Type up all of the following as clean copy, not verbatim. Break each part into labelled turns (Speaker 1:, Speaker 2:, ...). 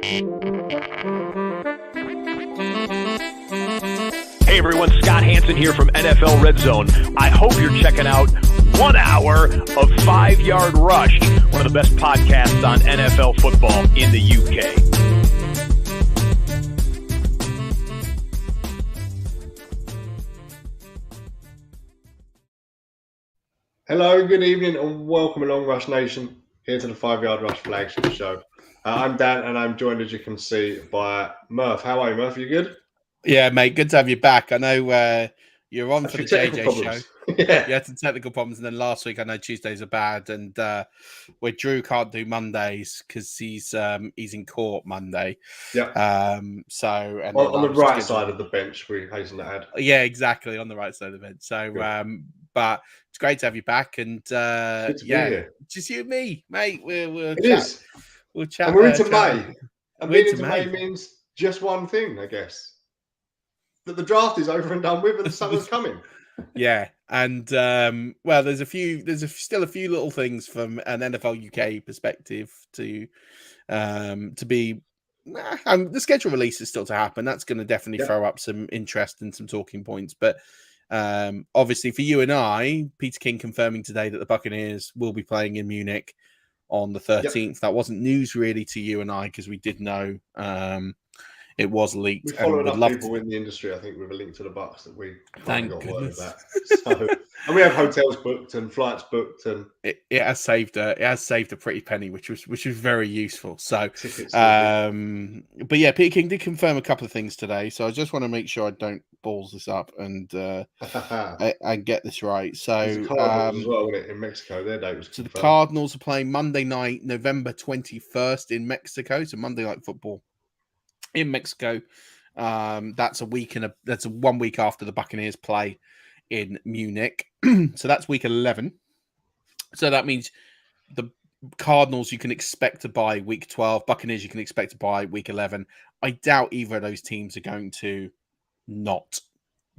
Speaker 1: Hey everyone, Scott Hansen here from NFL Red Zone. I hope you're checking out 1 hour of 5 Yard Rush, one of the best podcasts on NFL football in the UK.
Speaker 2: Hello, good evening, and welcome along, Rush Nation, here to the 5 Yard Rush flagship show. I'm Dan, and I'm joined, as you can see, by Murf. How are you, Murf? You good?
Speaker 3: Yeah, mate, good to have you back. I know you're on for the JJ show.
Speaker 2: Yeah.
Speaker 3: You had some technical problems, and then last week I know Tuesdays are bad, and where Drew can't do Mondays because he's in court Monday.
Speaker 2: Yeah.
Speaker 3: On
Speaker 2: the right side of the bench, we hasten to add.
Speaker 3: Yeah, exactly, on the right side of the bench. So, but it's great to have you back, and
Speaker 2: good to be here.
Speaker 3: Just you and me, mate. We'll
Speaker 2: chat.
Speaker 3: We'll chat.
Speaker 2: And we're into May. And being into May means just one thing, I guess. That the draft is over and done with, and the summer's coming.
Speaker 3: Yeah, and there's still a few little things from an NFL UK perspective to be. The schedule release is still to happen. That's going to definitely throw up some interest and some talking points. But obviously, for you and I, Peter King confirming today that the Buccaneers will be playing in Munich on the 13th. Yep. That wasn't news really to you and I because we did know. It was leaked.
Speaker 2: We follow enough people in the industry, I think, with a link to the Bucks that we got word of that. So, and we have hotels booked and flights booked, and
Speaker 3: it has saved a pretty penny, which was very useful. So, but yeah, Peter King did confirm a couple of things today. So I just want to make sure I don't balls this up and I get this right. So
Speaker 2: the Cardinals as well, wasn't it, in Mexico? Their date was confirmed.
Speaker 3: So the Cardinals are playing Monday night, November 21st in Mexico. So Monday Night Football in Mexico. That's 1 week after the Buccaneers play in Munich. So that's week 11. So that means the Cardinals you can expect to buy week 12. Buccaneers you can expect to buy week 11. I doubt either of those teams are going to not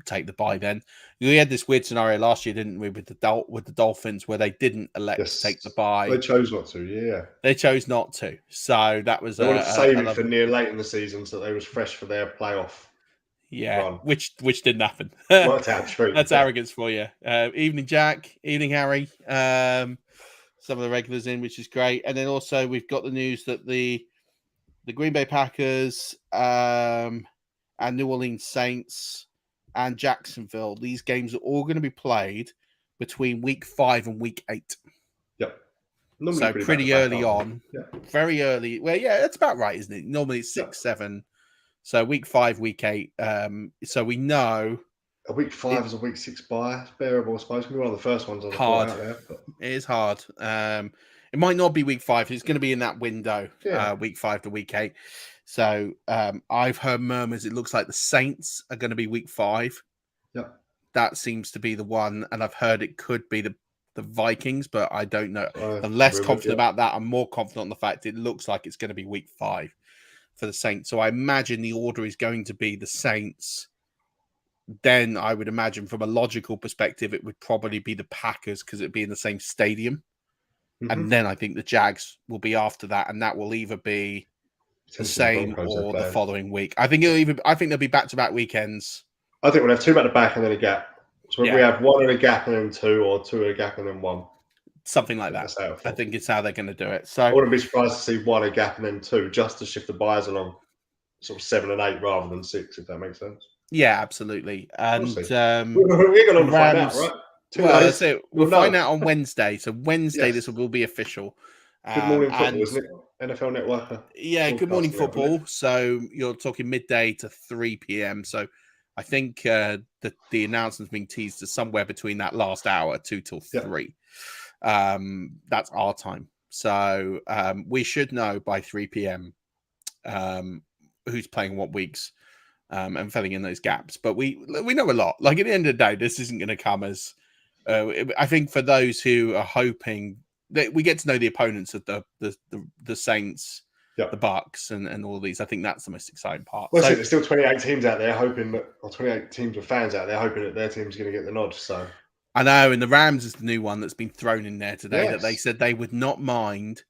Speaker 3: take the bye then. We had this weird scenario last year, didn't we, with the Dolphins, where they didn't elect to take the bye.
Speaker 2: They chose not to, yeah.
Speaker 3: They chose not to. So that was
Speaker 2: they wanted to save it for near late in the season so they was fresh for their playoff.
Speaker 3: Yeah,
Speaker 2: run.
Speaker 3: which didn't happen.
Speaker 2: Worked out true.
Speaker 3: That's arrogance for you. Evening, Jack. Evening, Harry. Some of the regulars in, which is great. And then also we've got the news that the Green Bay Packers and New Orleans Saints and Jacksonville, these games are all going to be played between week 5 and week 8.
Speaker 2: Yep.
Speaker 3: Normally so pretty early on. Yeah. Very early. Well, yeah, that's about right, isn't it? Normally it's 6, 7. So week 5, week 8. So we know.
Speaker 2: A week 5 is a week 6 bye. It's bearable, I suppose. It's going to be one of the first ones on the
Speaker 3: hard.
Speaker 2: Out there, but...
Speaker 3: It is hard. It might not be week 5. It's going to be in that window, week 5 to week 8. So I've heard murmurs. It looks like the Saints are going to be week 5.
Speaker 2: Yeah,
Speaker 3: that seems to be the one, and I've heard it could be the Vikings, but I don't know. I'm less confident about that. I'm more confident on the fact it looks like it's going to be week 5 for the Saints. So I imagine the order is going to be the Saints. Then I would imagine, from a logical perspective, it would probably be the Packers because it'd be in the same stadium, and then I think the Jags will be after that, and that will either be the same or the following week. I think there'll be back-to-back weekends.
Speaker 2: I think we'll have 2 back-to-back and then a gap. So if we have 1 and a gap and then 2, or 2 and a gap and then 1.
Speaker 3: Something like that. I think it's how they're going to do it. So
Speaker 2: I wouldn't be surprised to see 1 a gap and then 2, just to shift the buys along, sort of 7 and 8 rather than 6, if that makes sense.
Speaker 3: Yeah, absolutely. And
Speaker 2: we're going to find out, right?
Speaker 3: That's it. We'll find out on Wednesday. So Wednesday, this will be official.
Speaker 2: Good morning football, isn't it? NFL Network.
Speaker 3: Yeah, good morning football. So you're talking midday to 3 p.m. So I think the announcement's being teased to somewhere between that last hour, 2 till 3. That's our time. So we should know by 3 p.m. Who's playing what weeks and filling in those gaps. But we know a lot. Like, at the end of the day, this isn't going to come as I think for those who are hoping that we get to know the opponents of the Saints, the Bucks, and all of these. I think that's the most exciting part.
Speaker 2: Well, so there's still 28 teams out there hoping that, or 28 teams of fans out there hoping that their team's going to get the nod. So
Speaker 3: I know, and the Rams is the new one that's been thrown in there today. That they said they would not mind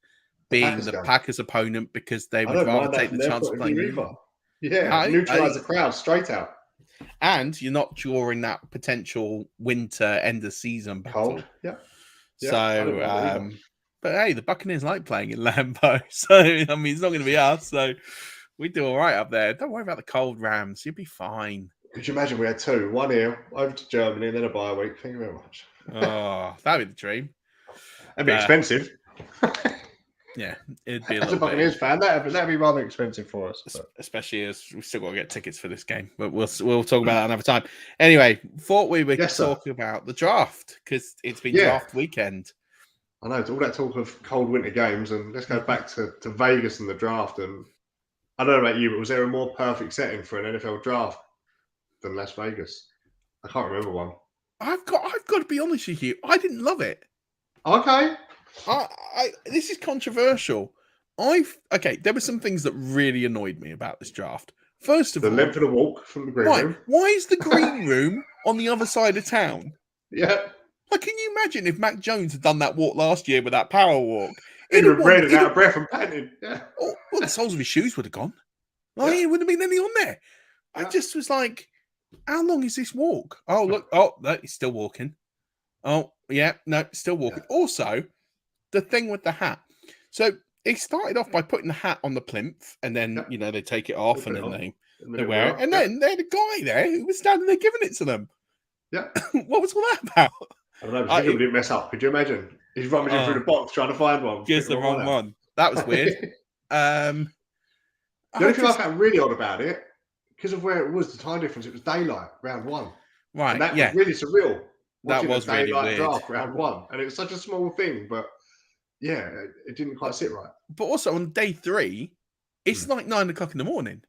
Speaker 3: being the Packers' opponent because they would rather take the chance of playing
Speaker 2: either. Yeah, neutralise the crowd straight out.
Speaker 3: And you're not during that potential winter end of season battle.
Speaker 2: Cold, yeah.
Speaker 3: So, but hey, the Buccaneers like playing in Lambeau. So, I mean, it's not going to be us. So, we do all right up there. Don't worry about the cold Rams. You'll be fine.
Speaker 2: Could you imagine we had two? One here, over to Germany, and then a bye week. Thank you very much.
Speaker 3: Oh, that'd be the dream.
Speaker 2: That'd be expensive.
Speaker 3: Yeah, it'd be
Speaker 2: as a Buccaneers fan, that'd be rather expensive for us. But.
Speaker 3: Especially as we've still got to get tickets for this game. But we'll talk about that another time. Anyway, thought we would talk about the draft because it's been draft weekend.
Speaker 2: I know, it's all that talk of cold winter games, and let's go back to Vegas and the draft. And I don't know about you, but was there a more perfect setting for an NFL draft than Las Vegas? I can't remember one.
Speaker 3: I've got to be honest with you. I didn't love it.
Speaker 2: Okay.
Speaker 3: This is controversial. There were some things that really annoyed me about this draft. First of all,
Speaker 2: the length of the walk from the green room.
Speaker 3: Why is the green room on the other side of town?
Speaker 2: Yeah.
Speaker 3: Like, can you imagine if Mac Jones had done that walk last year with that power walk?
Speaker 2: He'd have red and out of breath and panting. Yeah.
Speaker 3: Well, the soles of his shoes would have gone. Like, it wouldn't have been any on there. I just was like, how long is this walk? Oh, look. Oh, no, he's still walking. Oh, yeah. No, still walking. Yeah. Also, the thing with the hat. So he started off by putting the hat on the plinth, and then, they take it off, and then they wear it. And then they had a guy there who was standing there giving it to them.
Speaker 2: Yeah.
Speaker 3: What was all that about?
Speaker 2: I don't know. But he didn't mess up. Could you imagine? He's rummaging through the box trying to find one.
Speaker 3: Guess the wrong one. That was weird.
Speaker 2: The only thing I found really odd about it, because of where it was, the time difference, it was daylight, round one.
Speaker 3: Right,
Speaker 2: and that was really surreal.
Speaker 3: That was really weird.
Speaker 2: Draft, round one. And it was such a small thing, but yeah, it didn't quite sit right.
Speaker 3: But also on day 3, it's like 9 o'clock in the morning.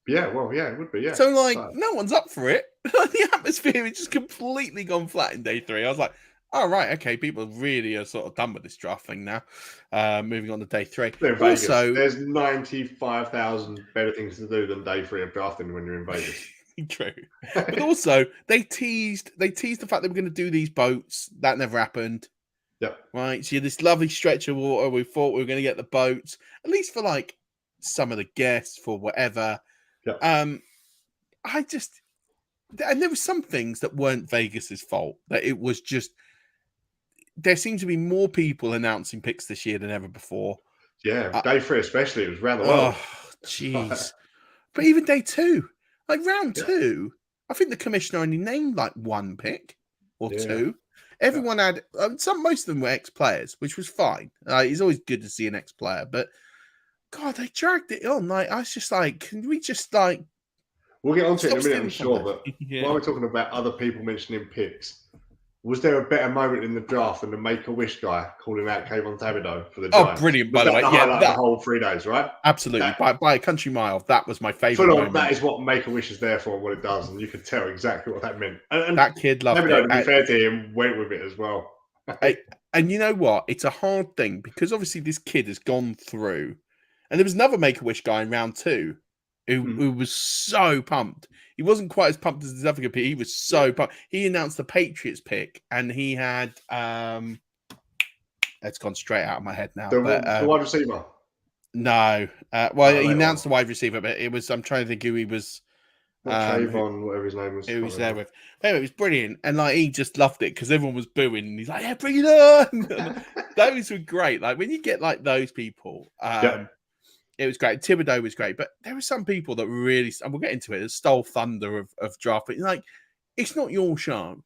Speaker 2: Yeah, well, yeah, it would be, yeah.
Speaker 3: So, no one's up for it. The atmosphere is just completely gone flat in day 3. I was like, oh, right, okay, people really are sort of done with this draft thing now. Moving on to day 3.
Speaker 2: Also, there's 95,000 better things to do than day 3 of drafting when you're in Vegas.
Speaker 3: True. But also, they teased the fact they were going to do these boats. That never happened.
Speaker 2: Yep.
Speaker 3: Right, so you had this lovely stretch of water. We thought we were going to get the boats, at least for some of the guests, for whatever.
Speaker 2: Yep.
Speaker 3: And there were some things that weren't Vegas's fault. That it was just there seemed to be more people announcing picks this year than ever before.
Speaker 2: Yeah, day 3 especially, it was around the world.
Speaker 3: Oh, jeez. But even day 2, round 2, I think the commissioner only named one pick or 2. Everyone had most of them were ex-players, which was fine. It's always good to see an ex-player, but God, they dragged it on. I was just like, can we just
Speaker 2: We'll get onto it in a minute, I'm sure. But while we're talking about other people mentioning picks, was there a better moment in the draft than the Make-A-Wish guy calling out Kayvon Thibodeau for the Giants?
Speaker 3: Oh, brilliant, by the way.
Speaker 2: The whole 3 days, right?
Speaker 3: Absolutely. By a country mile, that was my favourite moment.
Speaker 2: That is what Make-A-Wish is there for and what it does, and you could tell exactly what that meant. And
Speaker 3: that kid loved
Speaker 2: Thibodeau,
Speaker 3: it.
Speaker 2: to be fair to him, went with it as well.
Speaker 3: And you know what? It's a hard thing, because obviously this kid has gone through, and there was another Make-A-Wish guy in round 2 who was so pumped. He wasn't quite as pumped as the other pick. He was so pumped. He announced the Patriots pick, and he had it's gone straight out of my head now.
Speaker 2: The wide receiver.
Speaker 3: No, he announced the wide receiver, but it was. I'm trying to think who he was.
Speaker 2: Trayvon, whatever his name was.
Speaker 3: Who was there with? Anyway, it was brilliant, and he just loved it because everyone was booing, and he's like, "Yeah, bring it on!" Those were great. When you get those people. It was great. Thibodeau was great, but there were some people that really, and we'll get into it, that stole thunder of draft. It's not your show,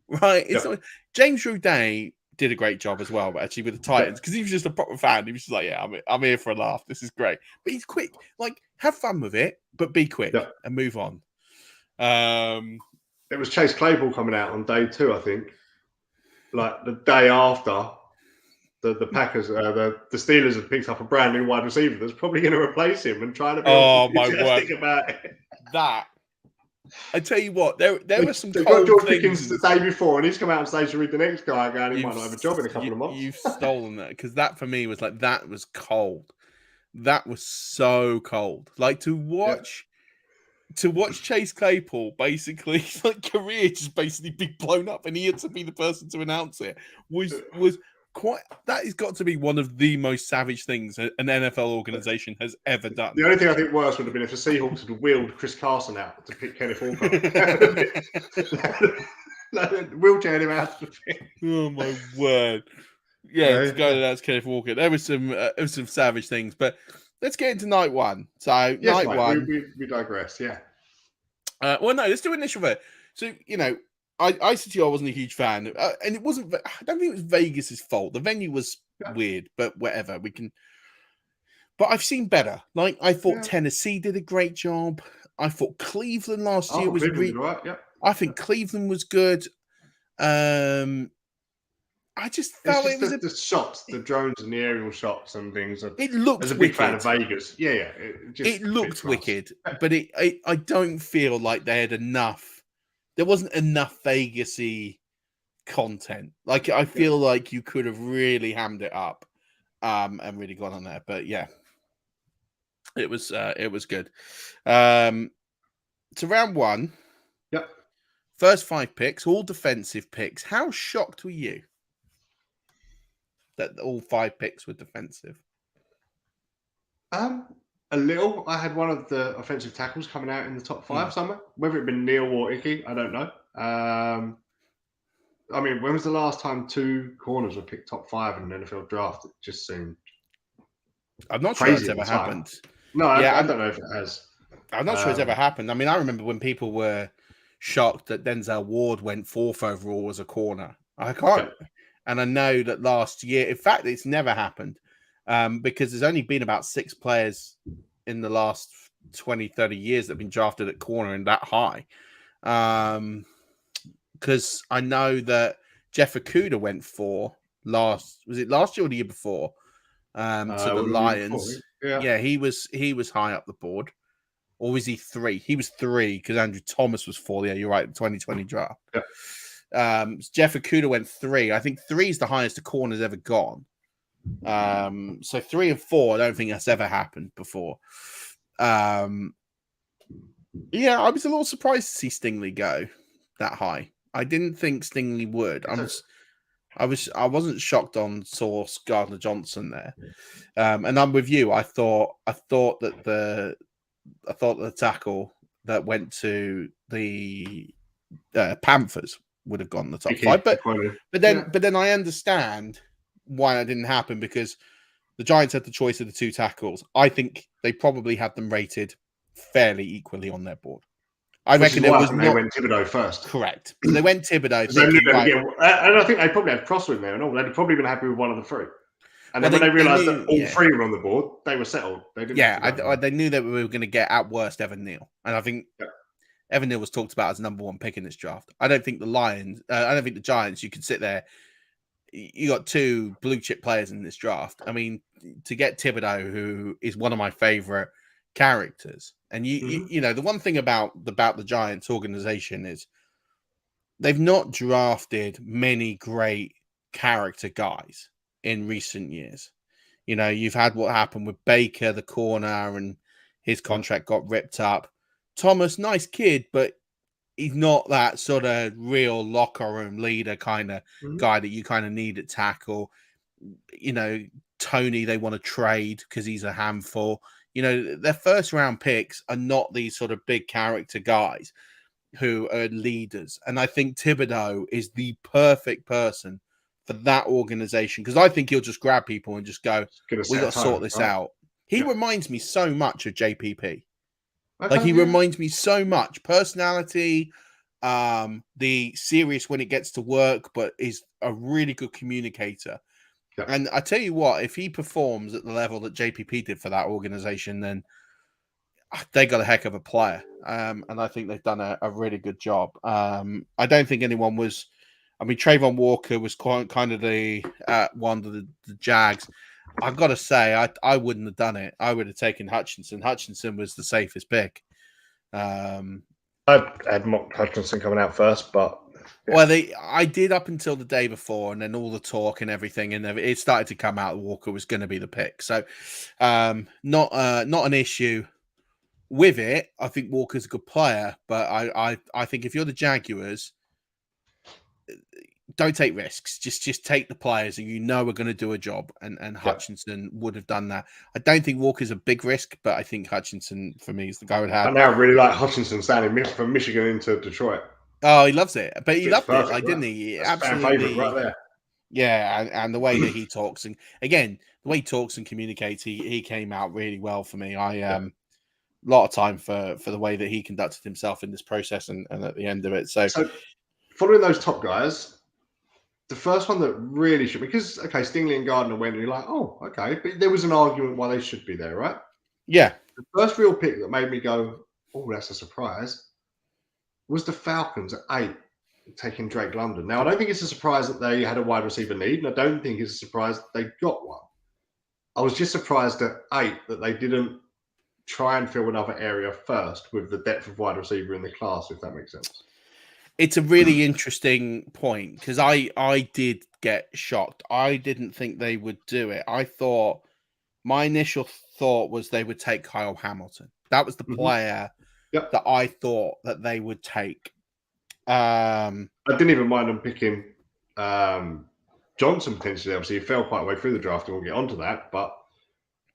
Speaker 3: right? It's not. James Roday did a great job as well, but actually with the Titans, because he was just a proper fan. He was just like, yeah, I'm here for a laugh. This is great. But he's quick. Have fun with it, but be quick and move on.
Speaker 2: It was Chase Claypool coming out on day 2, I think. The day after. The Packers, the Steelers have picked up a brand new wide receiver that's probably going to replace him and trying to be enthusiastic about it.
Speaker 3: That, I tell you what, there were some
Speaker 2: cold got George Pickens the day before, and he's come out on stage to read the next guy going, he might not have a job in a couple of months.
Speaker 3: You've stolen that, because that for me was that was cold. That was so cold. To watch Chase Claypool basically career just basically be blown up, and he had to be the person to announce it was that has got to be one of the most savage things an NFL organization has ever done.
Speaker 2: The only thing I think worse would have been if the Seahawks had wheeled Chris Carson out to pick Kenneth Walker. Wheelchair him out.
Speaker 3: Oh my word! Yeah, to go to that's Kenneth Walker. There was some savage things, but let's get into night one. So
Speaker 2: yes,
Speaker 3: night one,
Speaker 2: we digress. Yeah.
Speaker 3: Well, no, let's do initial vote. So I said to you I wasn't a huge fan, and it wasn't. I don't think it was Vegas's fault. The venue was weird, but whatever. But I've seen better. Like I thought Tennessee did a great job. I thought Cleveland last year was really.
Speaker 2: Right, yeah.
Speaker 3: I think Cleveland was good. I just felt it was
Speaker 2: the shots, the drones and the aerial shots and things.
Speaker 3: It looked.
Speaker 2: As a big fan of Vegas, yeah.
Speaker 3: It looked wicked, but I don't feel like they had enough. There wasn't enough Vegas-y content. Like I feel like you could have really hammed it up, and really gone on there. But yeah, it was good. So round one.
Speaker 2: Yep.
Speaker 3: First 5 picks, all defensive picks. How shocked were you that all 5 picks were defensive?
Speaker 2: A little. I had one of the offensive tackles coming out in the top 5 somewhere. Whether it been Neal or Icky, I don't know. I mean, when was the last time 2 corners were picked top 5 in an NFL draft? It just seemed.
Speaker 3: I'm not sure it's ever happened.
Speaker 2: No, I don't know if it has.
Speaker 3: I'm not sure it's ever happened. I mean, I remember when people were shocked that Denzel Ward went 4th overall as a corner. I can't. And I know that last year, in fact, it's never happened. Because there's only been about 6 players in the last 20, 30 years that have been drafted at corner and that high. Because I know that Jeff Okudah went 4 last year or the year before to the Lions. Yeah, he was high up the board. Or was he 3? He was 3 because Andrew Thomas was 4. Yeah, you're right, the 2020 draft.
Speaker 2: Yeah.
Speaker 3: Jeff Okudah went 3. I think 3 is the highest a corner's ever gone. So 3 and 4, I don't think that's ever happened before. Yeah, I was a little surprised to see Stingley go that high. I didn't think Stingley would. I wasn't shocked on Sauce Gardner Johnson there. And I'm with you. I thought that the tackle that went to the Panthers would have gone the top 5. But then I understand why that didn't happen, because the Giants had the choice of the 2 tackles. I think they probably had them rated fairly equally on their board. I reckon
Speaker 2: they went Thibodeau first.
Speaker 3: Correct. They went Thibodeau.
Speaker 2: And I think they probably had Prosser in there and all. They'd probably been happy with one of the 3. And then when they realised that all 3 were on the board, they were settled. They didn't. They
Speaker 3: knew that we were going to get at worst Evan Neal, and I think Evan Neal was talked about as number 1 pick in this draft. I don't think the Giants. You could sit there. You got 2 blue chip players in this draft. I mean, to get Thibodeau, who is one of my favorite characters, and you know, the one thing about the Giants organization is they've not drafted many great character guys in recent years. You know, you've had what happened with Baker, the corner, and his contract got ripped up. Thomas, nice kid, but he's not that sort of real locker room leader kind of guy that you kind of need at tackle. You know, Tony, they want to trade because he's a handful. You know, their first round picks are not these sort of big character guys who are leaders. And I think Thibodeau is the perfect person for that organization, because I think he'll just grab people and just go, we got to sort this out. He reminds me so much of JPP. Like, he reminds me so much. Personality, the serious when it gets to work, but is a really good communicator. Yeah. And I tell you what, if he performs at the level that JPP did for that organization, then they got a heck of a player. And I think they've done a really good job. I don't think anyone was... I mean, Trayvon Walker was kind of the one of the Jags. I've got to say, I wouldn't have done it. I would have taken Hutchinson. Hutchinson was the safest pick.
Speaker 2: I had mocked Hutchinson coming out first, but
Speaker 3: well, I did up until the day before, and then all the talk and everything, and it started to come out. Walker was going to be the pick, so not an issue with it. I think Walker's a good player, but I think if you're the Jaguars, don't take risks. Just take the players who you know are going to do a job, and Hutchinson would have done that. I don't think Walker's a big risk, but I think Hutchinson for me is the guy who would have.
Speaker 2: I now really like Hutchinson standing from Michigan into Detroit.
Speaker 3: Oh, he loves it, but he loved
Speaker 2: perfect,
Speaker 3: it, like, didn't he?
Speaker 2: That's
Speaker 3: Absolutely,
Speaker 2: fan favorite right there.
Speaker 3: Yeah, and the way that he talks, and again, the way he talks and communicates, he came out really well for me. A lot of time for the way that he conducted himself in this process, and at the end of it. So
Speaker 2: following those top guys, the first one that really should, because Stingley and Gardner went, and you're like, oh, okay, but there was an argument why they should be there, right?
Speaker 3: Yeah.
Speaker 2: The first real pick that made me go, oh, that's a surprise, was the Falcons at 8, taking Drake London. Now, I don't think it's a surprise that they had a wide receiver need, and I don't think it's a surprise that they got one. I was just surprised at 8 that they didn't try and fill another area first with the depth of wide receiver in the class, if that makes sense.
Speaker 3: It's a really interesting point, because I did get shocked. I didn't think they would do it. My initial thought was they would take Kyle Hamilton. That was the player that I thought that they would take.
Speaker 2: I didn't even mind them picking Johnson potentially. Obviously, he fell quite a way through the draft, and we'll get onto that. But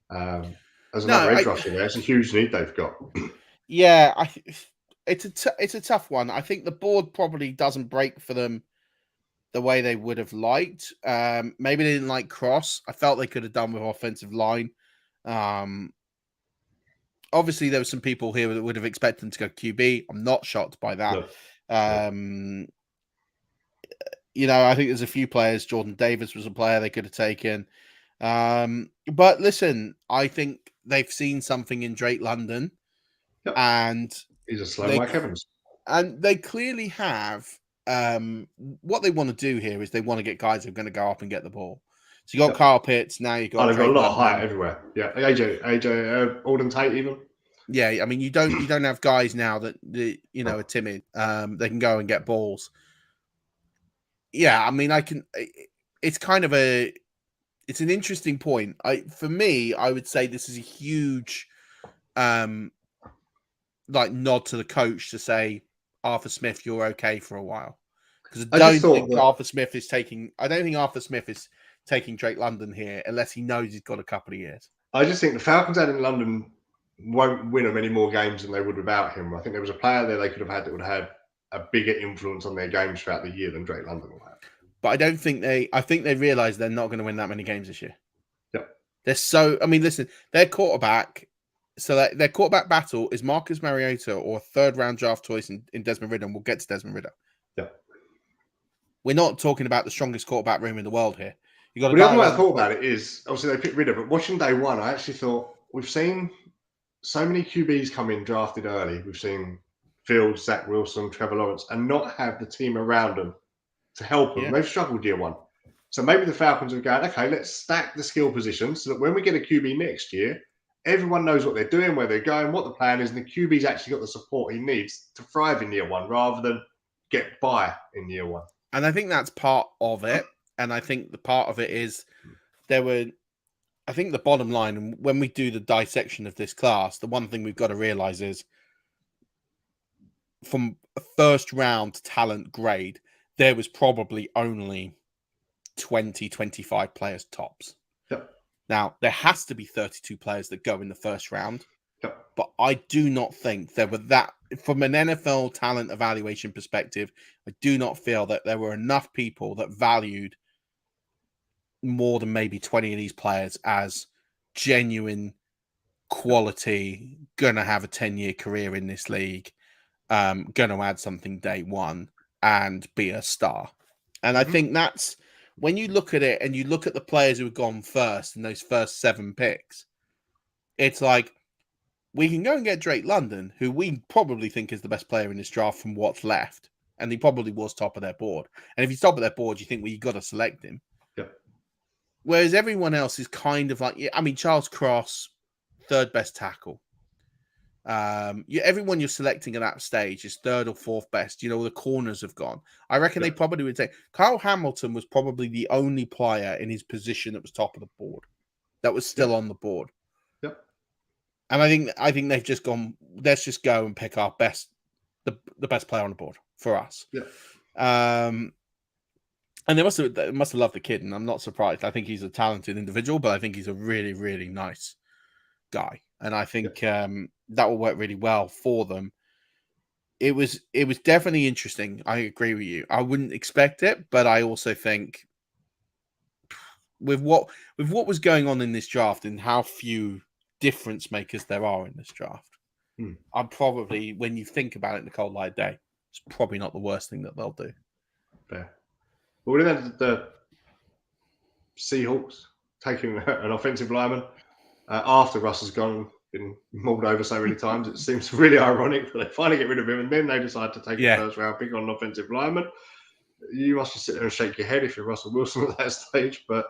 Speaker 2: as another edge rusher there, it's a huge need they've got.
Speaker 3: Yeah, it's a tough one. I think the board probably doesn't break for them the way they would have liked. Maybe they didn't like Cross. I felt they could have done with offensive line. Obviously, there were some people here that would have expected them to go QB. I'm not shocked by that.
Speaker 2: No.
Speaker 3: I think there's a few players. Jordan Davis was a player they could have taken. But listen, I think they've seen something in Drake London, and
Speaker 2: he's a slow Mike Evans.
Speaker 3: And they clearly have. What they want to do here is they want to get guys who are going to go up and get the ball. So you got Kyle Pitts, now you got.
Speaker 2: They've got a lot of height everywhere. Yeah, AJ Alden Tate even.
Speaker 3: Yeah, I mean you don't have guys now that are timid. They can go and get balls. Yeah, I mean it's kind of it's an interesting point. For me, I would say this is a huge nod to the coach to say, Arthur Smith, you're okay for a while. Because I don't think Arthur Smith is taking Drake London here unless he knows he's got a couple of years. I
Speaker 2: just think the Falcons out in London won't win them any more games than they would without him. I think there was a player there they could have had that would have had a bigger influence on their games throughout the year than Drake London will have.
Speaker 3: But I don't think I think they realize they're not going to win that many games this year.
Speaker 2: Yeah.
Speaker 3: Listen, their quarterback, their quarterback battle is Marcus Mariota or a third-round draft choice in Desmond Ridder, and we'll get to Desmond Ridder.
Speaker 2: Yeah.
Speaker 3: We're not talking about the strongest quarterback room in the world here.
Speaker 2: The other way I thought about it is, obviously they picked Ridder, but watching day one, I actually thought, we've seen so many QBs come in drafted early. We've seen Fields, Zach Wilson, Trevor Lawrence, and not have the team around them to help them. Yeah. They've struggled year one. So maybe the Falcons are going, okay, let's stack the skill positions so that when we get a QB next year, everyone knows what they're doing, where they're going, what the plan is, and the QB's actually got the support he needs to thrive in year one rather than get by in year one.
Speaker 3: And I think that's part of it. And I think the part of it is I think the bottom line, and when we do the dissection of this class, the one thing we've got to realize is from a first round talent grade, there was probably only 20, 25 players tops.
Speaker 2: Yep.
Speaker 3: Now, there has to be 32 players that go in the first round.
Speaker 2: Yep.
Speaker 3: But I do not think there were that, from an NFL talent evaluation perspective, I do not feel that there were enough people that valued more than maybe 20 of these players as genuine quality, going to have a 10-year career in this league, going to add something day one and be a star. And I think that's, when you look at it and you look at the players who have gone first in those first 7 picks, it's like, we can go and get Drake London, who we probably think is the best player in this draft from what's left. And he probably was top of their board. And if he's top of their board, you think, well, you've got to select him.
Speaker 2: Yep.
Speaker 3: Whereas everyone else is kind of like, Charles Cross, third best tackle. Everyone you're selecting at that stage is third or fourth best. The corners have gone. I reckon they probably would take. Kyle Hamilton was probably the only player in his position that was top of the board, that was still on the board.
Speaker 2: Yep.
Speaker 3: And I think they've just gone, let's just go and pick our best, the best player on the board for us.
Speaker 2: Yeah.
Speaker 3: And they must have loved the kid, and I'm not surprised. I think he's a talented individual, but I think he's a really, really nice guy, and I think that will work really well for them. It was definitely interesting. I agree with you. I wouldn't expect it, but I also think with what was going on in this draft and how few difference makers there are in this draft, I'm probably, when you think about it in the cold light of day, it's probably not the worst thing that they'll do.
Speaker 2: Fair. Well, we had the Seahawks taking an offensive lineman after Russ has been mauled over so many times. It seems really ironic that they finally get rid of him, and then they decide to take a first round pick on an offensive lineman. You must just sit there and shake your head if you're Russell Wilson at that stage. But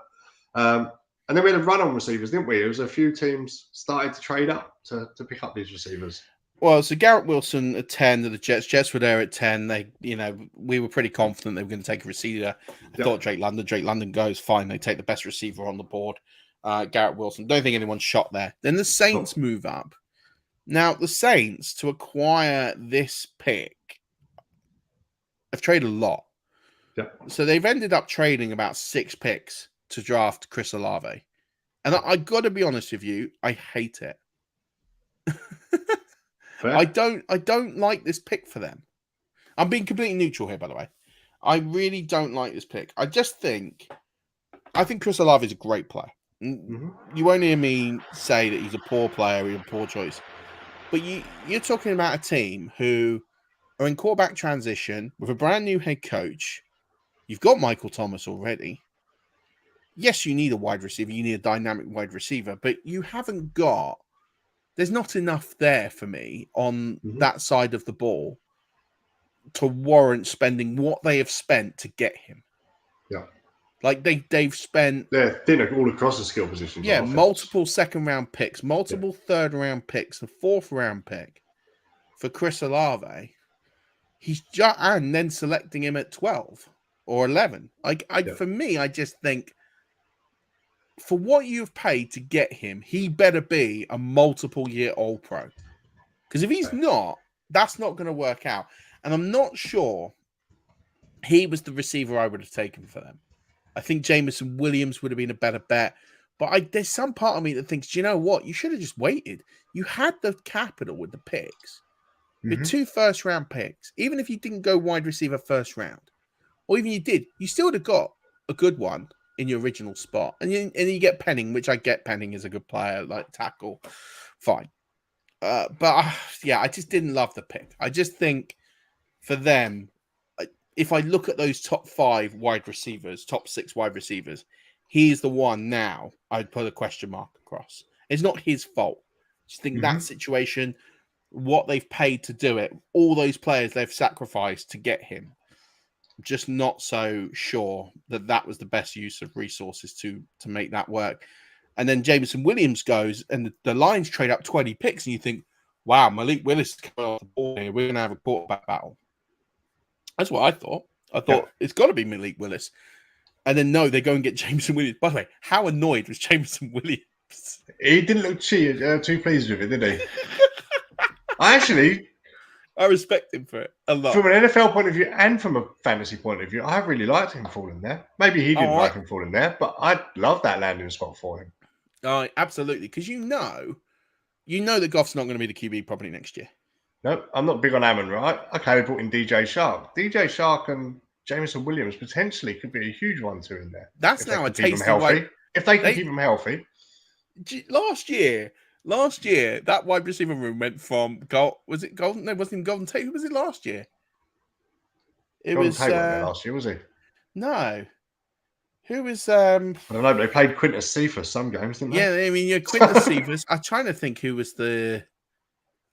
Speaker 2: and then we had a run on receivers, didn't we? There was a few teams started to trade up to pick up these receivers.
Speaker 3: Well, so Garrett Wilson at 10 to the Jets. Jets were there at 10. We were pretty confident they were going to take a receiver. I thought Drake London goes fine. They take the best receiver on the board. Garrett Wilson. Don't think anyone's shot there. Then the Saints move up. Now, the Saints, to acquire this pick, have traded a lot.
Speaker 2: Yeah.
Speaker 3: So they've ended up trading about 6 picks to draft Chris Olave. And I got to be honest with you, I hate it. I don't like this pick for them. I'm being completely neutral here, by the way. I really don't like this pick. I think Chris Olave is a great player. Mm-hmm. You won't hear me say that he's a poor player or a poor choice. But you're talking about a team who are in quarterback transition with a brand new head coach. You've got Michael Thomas already. Yes, you need a wide receiver. You need a dynamic wide receiver. But you haven't got... There's not enough there for me on that side of the ball to warrant spending what they have spent to get him.
Speaker 2: Yeah.
Speaker 3: Like they've spent...
Speaker 2: They're thin all across the skill positions.
Speaker 3: Yeah, multiple second-round picks, multiple third-round picks, a fourth-round pick for Chris Olave. And then selecting him at 12 or 11. For me, I just think for what you've paid to get him, he better be a multiple-year All-Pro. Because if he's not, that's not going to work out. And I'm not sure he was the receiver I would have taken for them. I think Jameson Williams would have been a better bet. But there's some part of me that thinks, do you know what? You should have just waited. You had the capital with the picks. With 2 first-round picks. Even if you didn't go wide receiver first round. Or even you did. You still would have got a good one in your original spot. And you get Penning, which I get Penning is a good player, like tackle. Fine. I just didn't love the pick. I just think for them, if I look at those top 5 wide receivers, top 6 wide receivers, he's the one now I'd put a question mark across. It's not his fault. I just think that situation, what they've paid to do it, all those players they've sacrificed to get him, just not so sure that was the best use of resources to make that work. And then Jameson Williams goes, and the Lions trade up 20 picks, and you think, wow, Malik Willis is coming off the ball here. We're going to have a quarterback battle. That's what I thought. I thought it's got to be Malik Willis. And then, no, they go and get Jameson Williams. By the way, how annoyed was Jameson Williams?
Speaker 2: He didn't look too pleased with it, did he? I
Speaker 3: respect him for it a lot.
Speaker 2: From an NFL point of view and from a fantasy point of view, I really liked him falling there. Maybe he didn't like him falling there, but I love that landing spot for him.
Speaker 3: Oh, absolutely. Because you know that Goff's not going to be the QB probably next year.
Speaker 2: No, I'm not big on Ammon, right? Okay, they brought in DJ Shark. DJ Shark and Jameson Williams potentially could be a huge 1-2 in there.
Speaker 3: That's now a tasty
Speaker 2: way. If they can keep him healthy.
Speaker 3: Last year, that wide receiver room went from was it Golden? No, it wasn't even Golden Tate. Who was it last year?
Speaker 2: Tate wasn't there last year, was he?
Speaker 3: No. Who was?
Speaker 2: I don't know. But they played Quintus Cephas some games, didn't they?
Speaker 3: Yeah, I mean, Quintus Cephas. I'm trying to think who was the.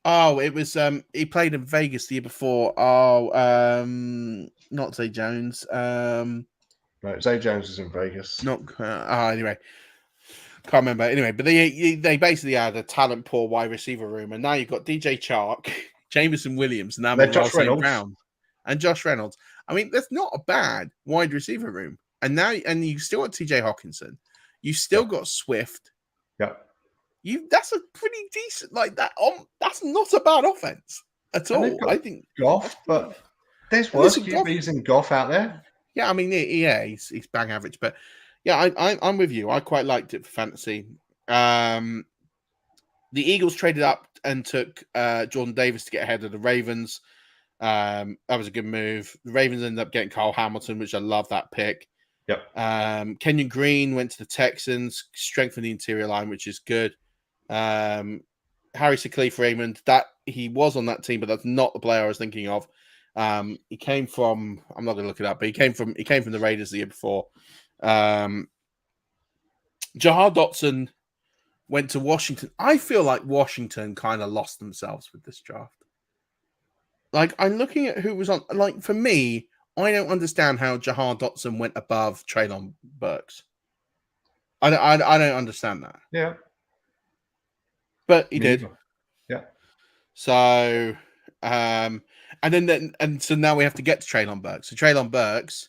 Speaker 3: Oh, it was. He played in Vegas the year before. Not Zay Jones.
Speaker 2: No, Zay Jones is in Vegas.
Speaker 3: Anyway. Can't remember. Anyway, but they basically had a talent poor wide receiver room, and now you've got DJ Chark, Jameson Williams, and now
Speaker 2: Josh Reynolds.
Speaker 3: Brown, and Josh Reynolds. I mean, that's not a bad wide receiver room. And you still got TJ Hawkinson. You still got Swift.
Speaker 2: Yeah.
Speaker 3: That's a pretty decent that. That's not a bad offense at all. I think
Speaker 2: Goff, but there's worse QBs than Goff out there.
Speaker 3: Yeah, I mean, he's bang average, but yeah, I'm with you. I quite liked it for fantasy. The Eagles traded up and took Jordan Davis to get ahead of the Ravens. That was a good move. The Ravens ended up getting Kyle Hamilton, which I love that pick.
Speaker 2: Yep.
Speaker 3: Kenyan Green went to the Texans, strengthened the interior line, which is good. Harry Sickley Raymond, that he was on that team, but that's not the player I was thinking of. He came from, I'm not going to look it up, but he came from the Raiders the year before. Jahar Dotson went to Washington. I feel like Washington kind of lost themselves with this draft. Like, I'm looking at who was on. Like, for me, I don't understand how Jahar Dotson went above Treylon Burks. I don't understand that.
Speaker 2: Yeah.
Speaker 3: But he did.
Speaker 2: Yeah.
Speaker 3: So, and so now we have to get to Treylon Burks. So Treylon Burks.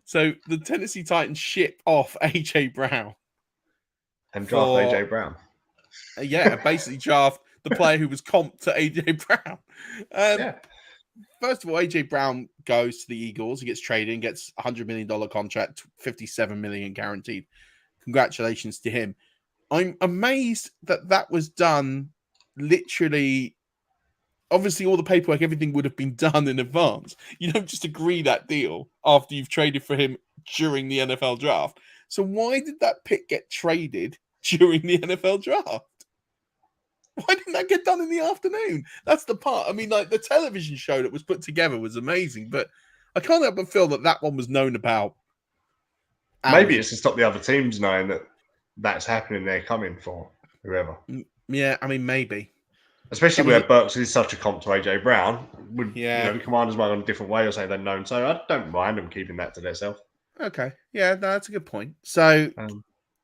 Speaker 3: So the Tennessee Titans ship off AJ Brown
Speaker 2: and draft AJ Brown.
Speaker 3: Yeah, basically draft the player who was comped to AJ Brown. First of all, AJ Brown goes to the Eagles. He gets traded and gets $100 million contract, $57 million guaranteed. Congratulations to him. I'm amazed that was done literally. Obviously, all the paperwork, everything would have been done in advance. You don't just agree that deal after you've traded for him during the NFL draft. So why did that pick get traded during the NFL draft? Why didn't that get done in the afternoon? That's the part. I mean, like, the television show that was put together was amazing, but I can't help but feel that one was known about.
Speaker 2: Maybe it's to stop the other teams knowing that that's happening. They're coming for whoever.
Speaker 3: Yeah, I mean, maybe.
Speaker 2: Especially where Burks is such a comp to AJ Brown. The Commanders might go a different way or say they're known. So I don't mind them keeping that to themselves.
Speaker 3: Okay. Yeah, that's a good point. So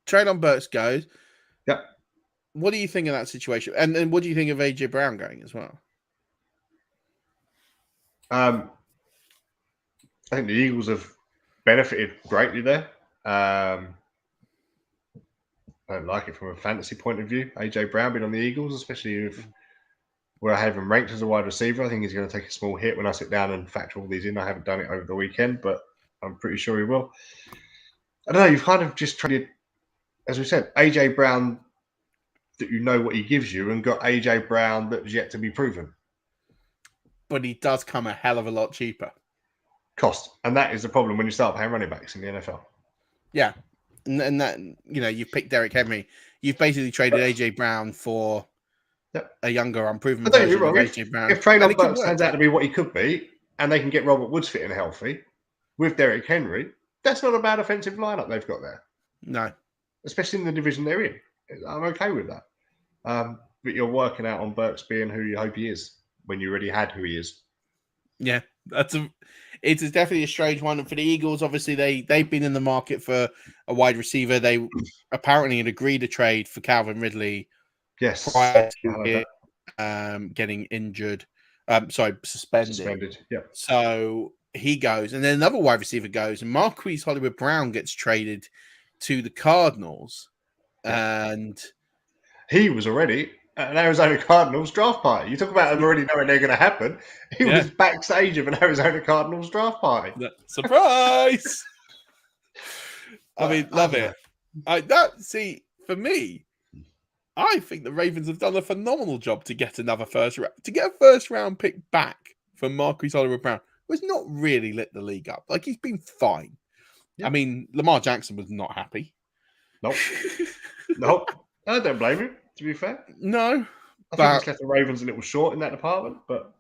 Speaker 3: Treylon Burks goes.
Speaker 2: Yeah.
Speaker 3: What do you think of that situation? And then what do you think of AJ Brown going as well?
Speaker 2: I think the Eagles have benefited greatly there. I don't like it from a fantasy point of view. AJ Brown being on the Eagles, especially where I have him ranked as a wide receiver. I think he's going to take a small hit when I sit down and factor all these in. I haven't done it over the weekend, but I'm pretty sure he will. I don't know. You've kind of just traded, as we said, AJ Brown that you know what he gives you, and got AJ Brown that is yet to be proven.
Speaker 3: But he does come a hell of a lot cheaper.
Speaker 2: Cost. And that is the problem when you start paying running backs in the NFL.
Speaker 3: Yeah. And that, you've picked Derrick Henry. You've basically traded AJ Brown for a younger, unproven version of AJ Brown.
Speaker 2: If Treylon Burks turns out to be what he could be, and they can get Robert Woods fit and healthy with Derrick Henry, that's not a bad offensive lineup they've got there.
Speaker 3: No.
Speaker 2: Especially in the division they're in. I'm okay with that. But you're working out on Burks being who you hope he is when you already had who he is.
Speaker 3: Yeah, it's definitely a strange one. And for the Eagles, obviously, they've been in the market for a wide receiver. They apparently had agreed to trade for Calvin Ridley.
Speaker 2: Yes.
Speaker 3: Prior to it, getting injured. Suspended.
Speaker 2: Yeah.
Speaker 3: So he goes, and then another wide receiver goes, and Marquise Hollywood Brown gets traded to the Cardinals. And
Speaker 2: he was already at an Arizona Cardinals draft party. You talk about them already knowing they're going to happen. He was backstage of an Arizona Cardinals draft party.
Speaker 3: Surprise! I mean, love it. For me, I think the Ravens have done a phenomenal job to get a first round pick back from Marquise Hollywood Brown, who's not really lit the league up. Like, he's been fine. Yeah. I mean, Lamar Jackson was not happy.
Speaker 2: Nope. I don't blame him, to be fair.
Speaker 3: No.
Speaker 2: I think it's left the Ravens a little short in that department, but...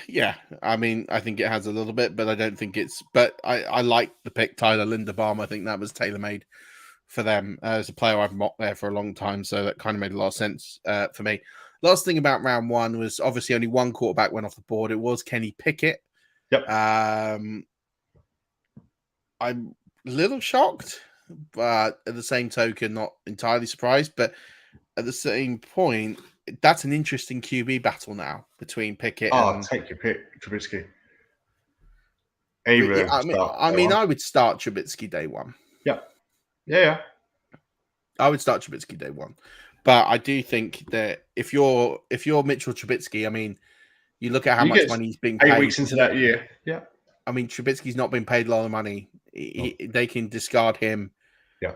Speaker 3: yeah. I mean, I think it has a little bit, but I don't think it's... But I like the pick, Tyler Linderbaum. I think that was tailor-made for them. As a player I've mocked there for a long time, so that kind of made a lot of sense for me. Last thing about round one was obviously only one quarterback went off the board. It was Kenny Pickett.
Speaker 2: Yep.
Speaker 3: I'm a little shocked, but at the same token, not entirely surprised. But at the same point, that's an interesting QB battle now between Pickett and...
Speaker 2: take your pick, Trubisky.
Speaker 3: I would start Trubisky day one.
Speaker 2: Yeah.
Speaker 3: I would start Trubisky day one. But I do think that if you're Mitchell Trubisky, I mean, You look at how much money he's being
Speaker 2: 8
Speaker 3: paid.
Speaker 2: weeks into that year. Yeah.
Speaker 3: I mean, Trubisky's not been paid a lot of money. They can discard him.
Speaker 2: Yeah.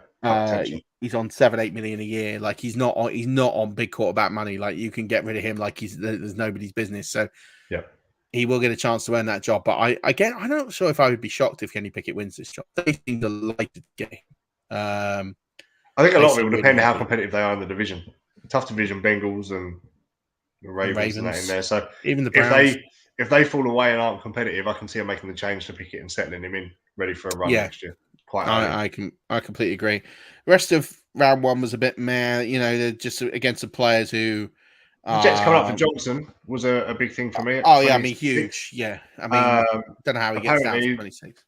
Speaker 3: He's on 7-8 million a year. Like he's not on big quarterback money. Like you can get rid of him like there's nobody's business. So
Speaker 2: yeah,
Speaker 3: he will get a chance to earn that job. But I'm not sure if I would be shocked if Kenny Pickett wins this job. They seem delighted to get him.
Speaker 2: I think a lot of it will depend on how competitive they are in the division. Tough division, Bengals and the Ravens and that in there. So
Speaker 3: even the Browns.
Speaker 2: If they fall away and aren't competitive, I can see them making the change to Pickett and settling him in, ready for a run next year.
Speaker 3: I completely agree. The rest of round one was a bit meh. You know, they're just against the players who.
Speaker 2: The Jets coming up for Johnson was a big thing for me.
Speaker 3: Oh, yeah, I mean, huge. Yeah. I mean, don't know how he gets down to 26.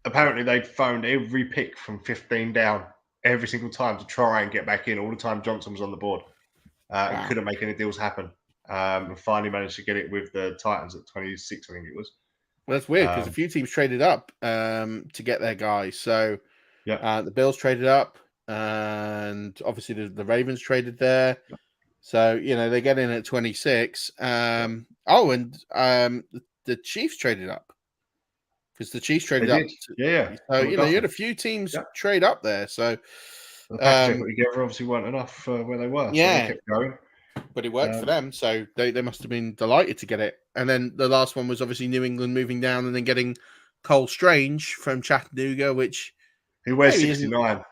Speaker 2: Apparently, they phoned every pick from 15 down every single time to try and get back in. All the time Johnson was on the board. And couldn't make any deals happen. And finally managed to get it with the Titans at 26, I think it was.
Speaker 3: Well, that's weird because a few teams traded up to get their guys. So the Bills traded up, and obviously the Ravens traded there. Yeah. So, you know, they get in at 26. And the Chiefs traded up because the Chiefs traded up. So, you know, you had a few teams trade up there. So
Speaker 2: the package they put together obviously weren't enough where they were.
Speaker 3: Yeah.
Speaker 2: So they kept going.
Speaker 3: But it worked for them, so they must have been delighted to get it. And then the last one was obviously New England moving down and then getting Cole Strange from Chattanooga, which...
Speaker 2: Who wears 69?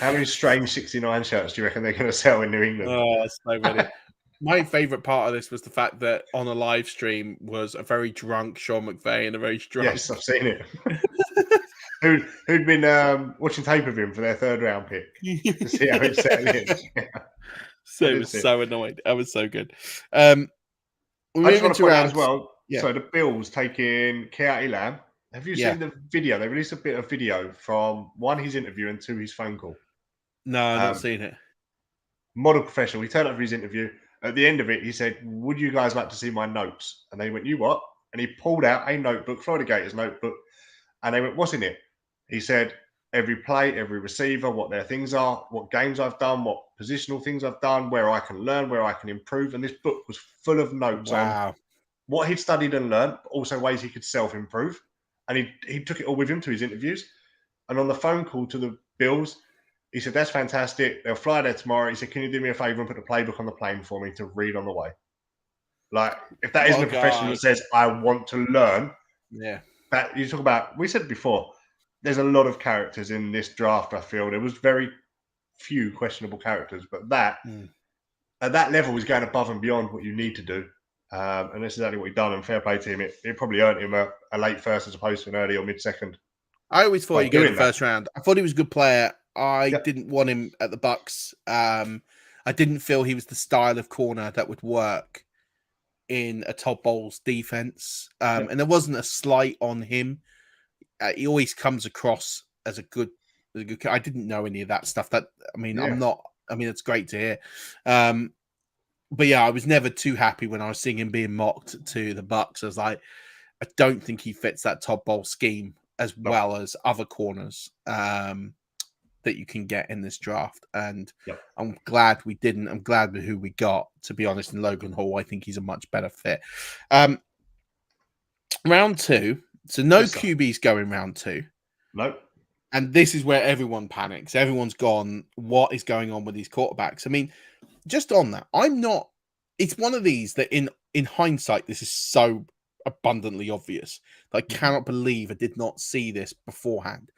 Speaker 2: How many Strange 69 shirts do you reckon they're going to sell in New England?
Speaker 3: Oh, so many. My favourite part of this was the fact that on a live stream was a very drunk Sean McVay and a very drunk...
Speaker 2: Yes, I've seen it. Who'd been watching tape of him for their third round pick to see how it's settled in.
Speaker 3: So it was so annoyed. That was so good.
Speaker 2: I just want to point out as well.
Speaker 3: Yeah.
Speaker 2: So the Bills taking Keati Lamb. Have you seen the video? They released a bit of video from one, his interview, and two, his phone call.
Speaker 3: No, I've not seen it.
Speaker 2: Model professional. He turned up for his interview. At the end of it, he said, "Would you guys like to see my notes?" And they went, "You what?" And he pulled out a notebook, Florida Gators notebook, and they went, "What's in it?" He said, every play, every receiver, what their things are, what games I've done, what positional things I've done, where I can learn, where I can improve. And this book was full of notes on what he'd studied and learned, but also ways he could self-improve. And he took it all with him to his interviews. And on the phone call to the Bills, he said, "That's fantastic. They'll fly there tomorrow." He said, "Can you do me a favor and put the playbook on the plane for me to read on the way?" Like, if that isn't a professional that says, "I want to learn."
Speaker 3: Yeah.
Speaker 2: That you talk about, we said before, there's a lot of characters in this draft, I feel. There was very few questionable characters, but that at that level is going above and beyond what you need to do. And this is exactly what he's done, and fair play to him. It probably earned him a late first as opposed to an early or mid-second.
Speaker 3: I always thought he'd go in the first round. I thought he was a good player. I didn't want him at the Bucks. I didn't feel he was the style of corner that would work in a Todd Bowles defense. And there wasn't a slight on him. He always comes across as a good. I didn't know any of that stuff. It's great to hear. But yeah, I was never too happy when I was seeing him being mocked to the Bucks. I was like, I don't think he fits that Todd Bowles scheme as well as other corners that you can get in this draft. And I'm glad we didn't. I'm glad with who we got, to be honest. In Logan Hall, I think he's a much better fit. Round two. So no QBs going round two.
Speaker 2: No.
Speaker 3: And this is where everyone panics. Everyone's gone, what is going on with these quarterbacks? I mean, just on that, it's one of these that in hindsight, this is so abundantly obvious. I cannot believe I did not see this beforehand.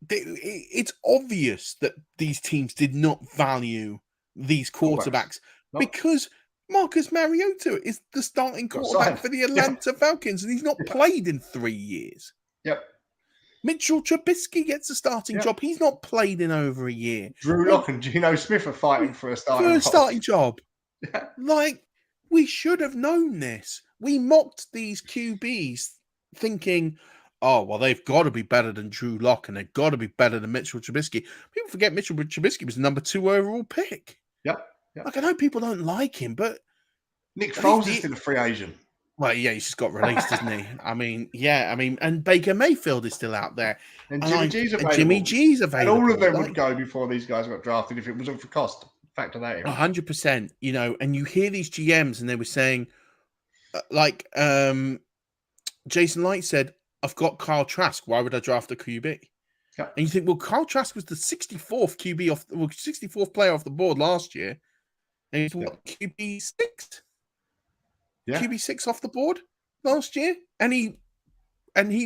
Speaker 3: It's obvious that these teams did not value these quarterbacks because Marcus Mariota is the starting quarterback for the Atlanta Falcons, and he's not played in 3 years.
Speaker 2: Yep.
Speaker 3: Mitchell Trubisky gets a starting job. He's not played in over a year.
Speaker 2: Drew Lock and Geno Smith are fighting for a starting
Speaker 3: job. Yeah. Like, we should have known this. We mocked these QBs thinking, oh, well, they've got to be better than Drew Lock and they've got to be better than Mitchell Trubisky. People forget Mitchell Trubisky was the number 2 overall pick.
Speaker 2: Yep.
Speaker 3: Like, I know people don't like him, but
Speaker 2: Nick Foles is still a free agent.
Speaker 3: Well, yeah, he's just got released, isn't he? And Baker Mayfield is still out there.
Speaker 2: And Jimmy G's available. And all of them would go before these guys got drafted if it wasn't for cost. Factor that in.
Speaker 3: 100%, and you hear these GMs and they were saying, like Jason Light said, I've got Kyle Trask. Why would I draft a QB?
Speaker 2: Yeah.
Speaker 3: And you think, well, Kyle Trask was the 64th 64th player off the board last year. And he's what, QB 6? Yeah. QB 6 off the board last year. And he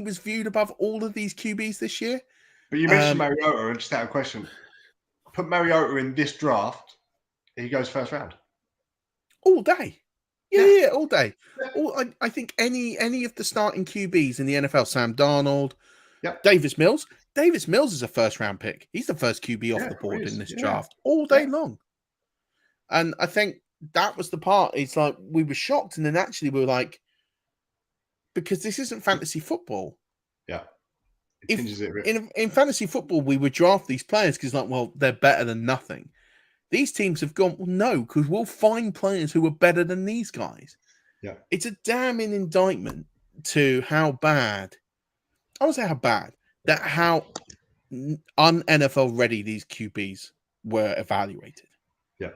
Speaker 3: was viewed above all of these QBs this year.
Speaker 2: But you mentioned Mariota, and just out of question. Put Mariota in this draft, he goes first round.
Speaker 3: All day. Yeah, all day. Yeah. I think any of the starting QBs in the NFL, Sam Darnold, Davis Mills. Davis Mills is a first-round pick. He's the first QB off the board in this draft all day long. And I think that was the part. It's like we were shocked, and then actually we were like, because this isn't fantasy football.
Speaker 2: Yeah.
Speaker 3: In fantasy football, we would draft these players because, like, well, they're better than nothing. These teams have gone, well, no, because we'll find players who are better than these guys.
Speaker 2: Yeah.
Speaker 3: It's a damning indictment to how bad, I won't say how bad, that how un-NFL ready these QBs were evaluated.
Speaker 2: Yeah.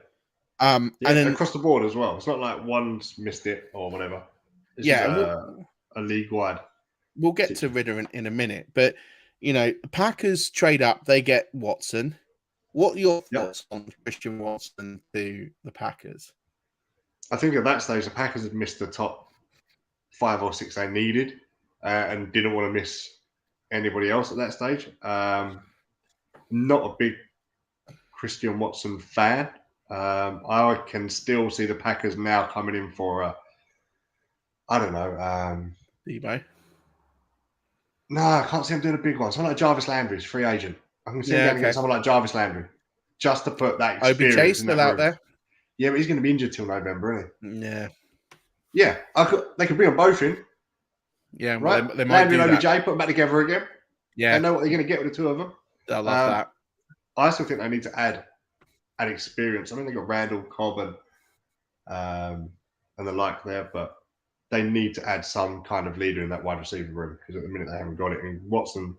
Speaker 3: And then
Speaker 2: across the board as well. It's not like one's missed it or whatever. It's a league-wide.
Speaker 3: We'll get to Ridder in a minute, but, you know, the Packers trade up, they get Watson. What are your thoughts on Christian Watson to the Packers?
Speaker 2: I think at that stage, the Packers had missed the top 5 or 6 they needed and didn't want to miss anybody else at that stage. Not a big Christian Watson fan. I can still see the Packers now coming in for
Speaker 3: Debo?
Speaker 2: No, I can't see him doing a big one. Someone like Jarvis Landry's free agent. I can see him getting someone like Jarvis Landry just to put that experience.
Speaker 3: Obi Chase still out there?
Speaker 2: Yeah, but he's going to be injured till November, isn't he?
Speaker 3: Yeah.
Speaker 2: Yeah, they could bring them both in.
Speaker 3: Yeah,
Speaker 2: right.
Speaker 3: They might
Speaker 2: Landry
Speaker 3: do
Speaker 2: and OBJ,
Speaker 3: that.
Speaker 2: put them back together again.
Speaker 3: Yeah.
Speaker 2: They know what they're going to get with the two of them.
Speaker 3: I love that.
Speaker 2: I still think they need to add experience. I mean, they got Randall, Cobb, and the like there, but they need to add some kind of leader in that wide receiver room because at the minute they haven't got it. I mean, Watson,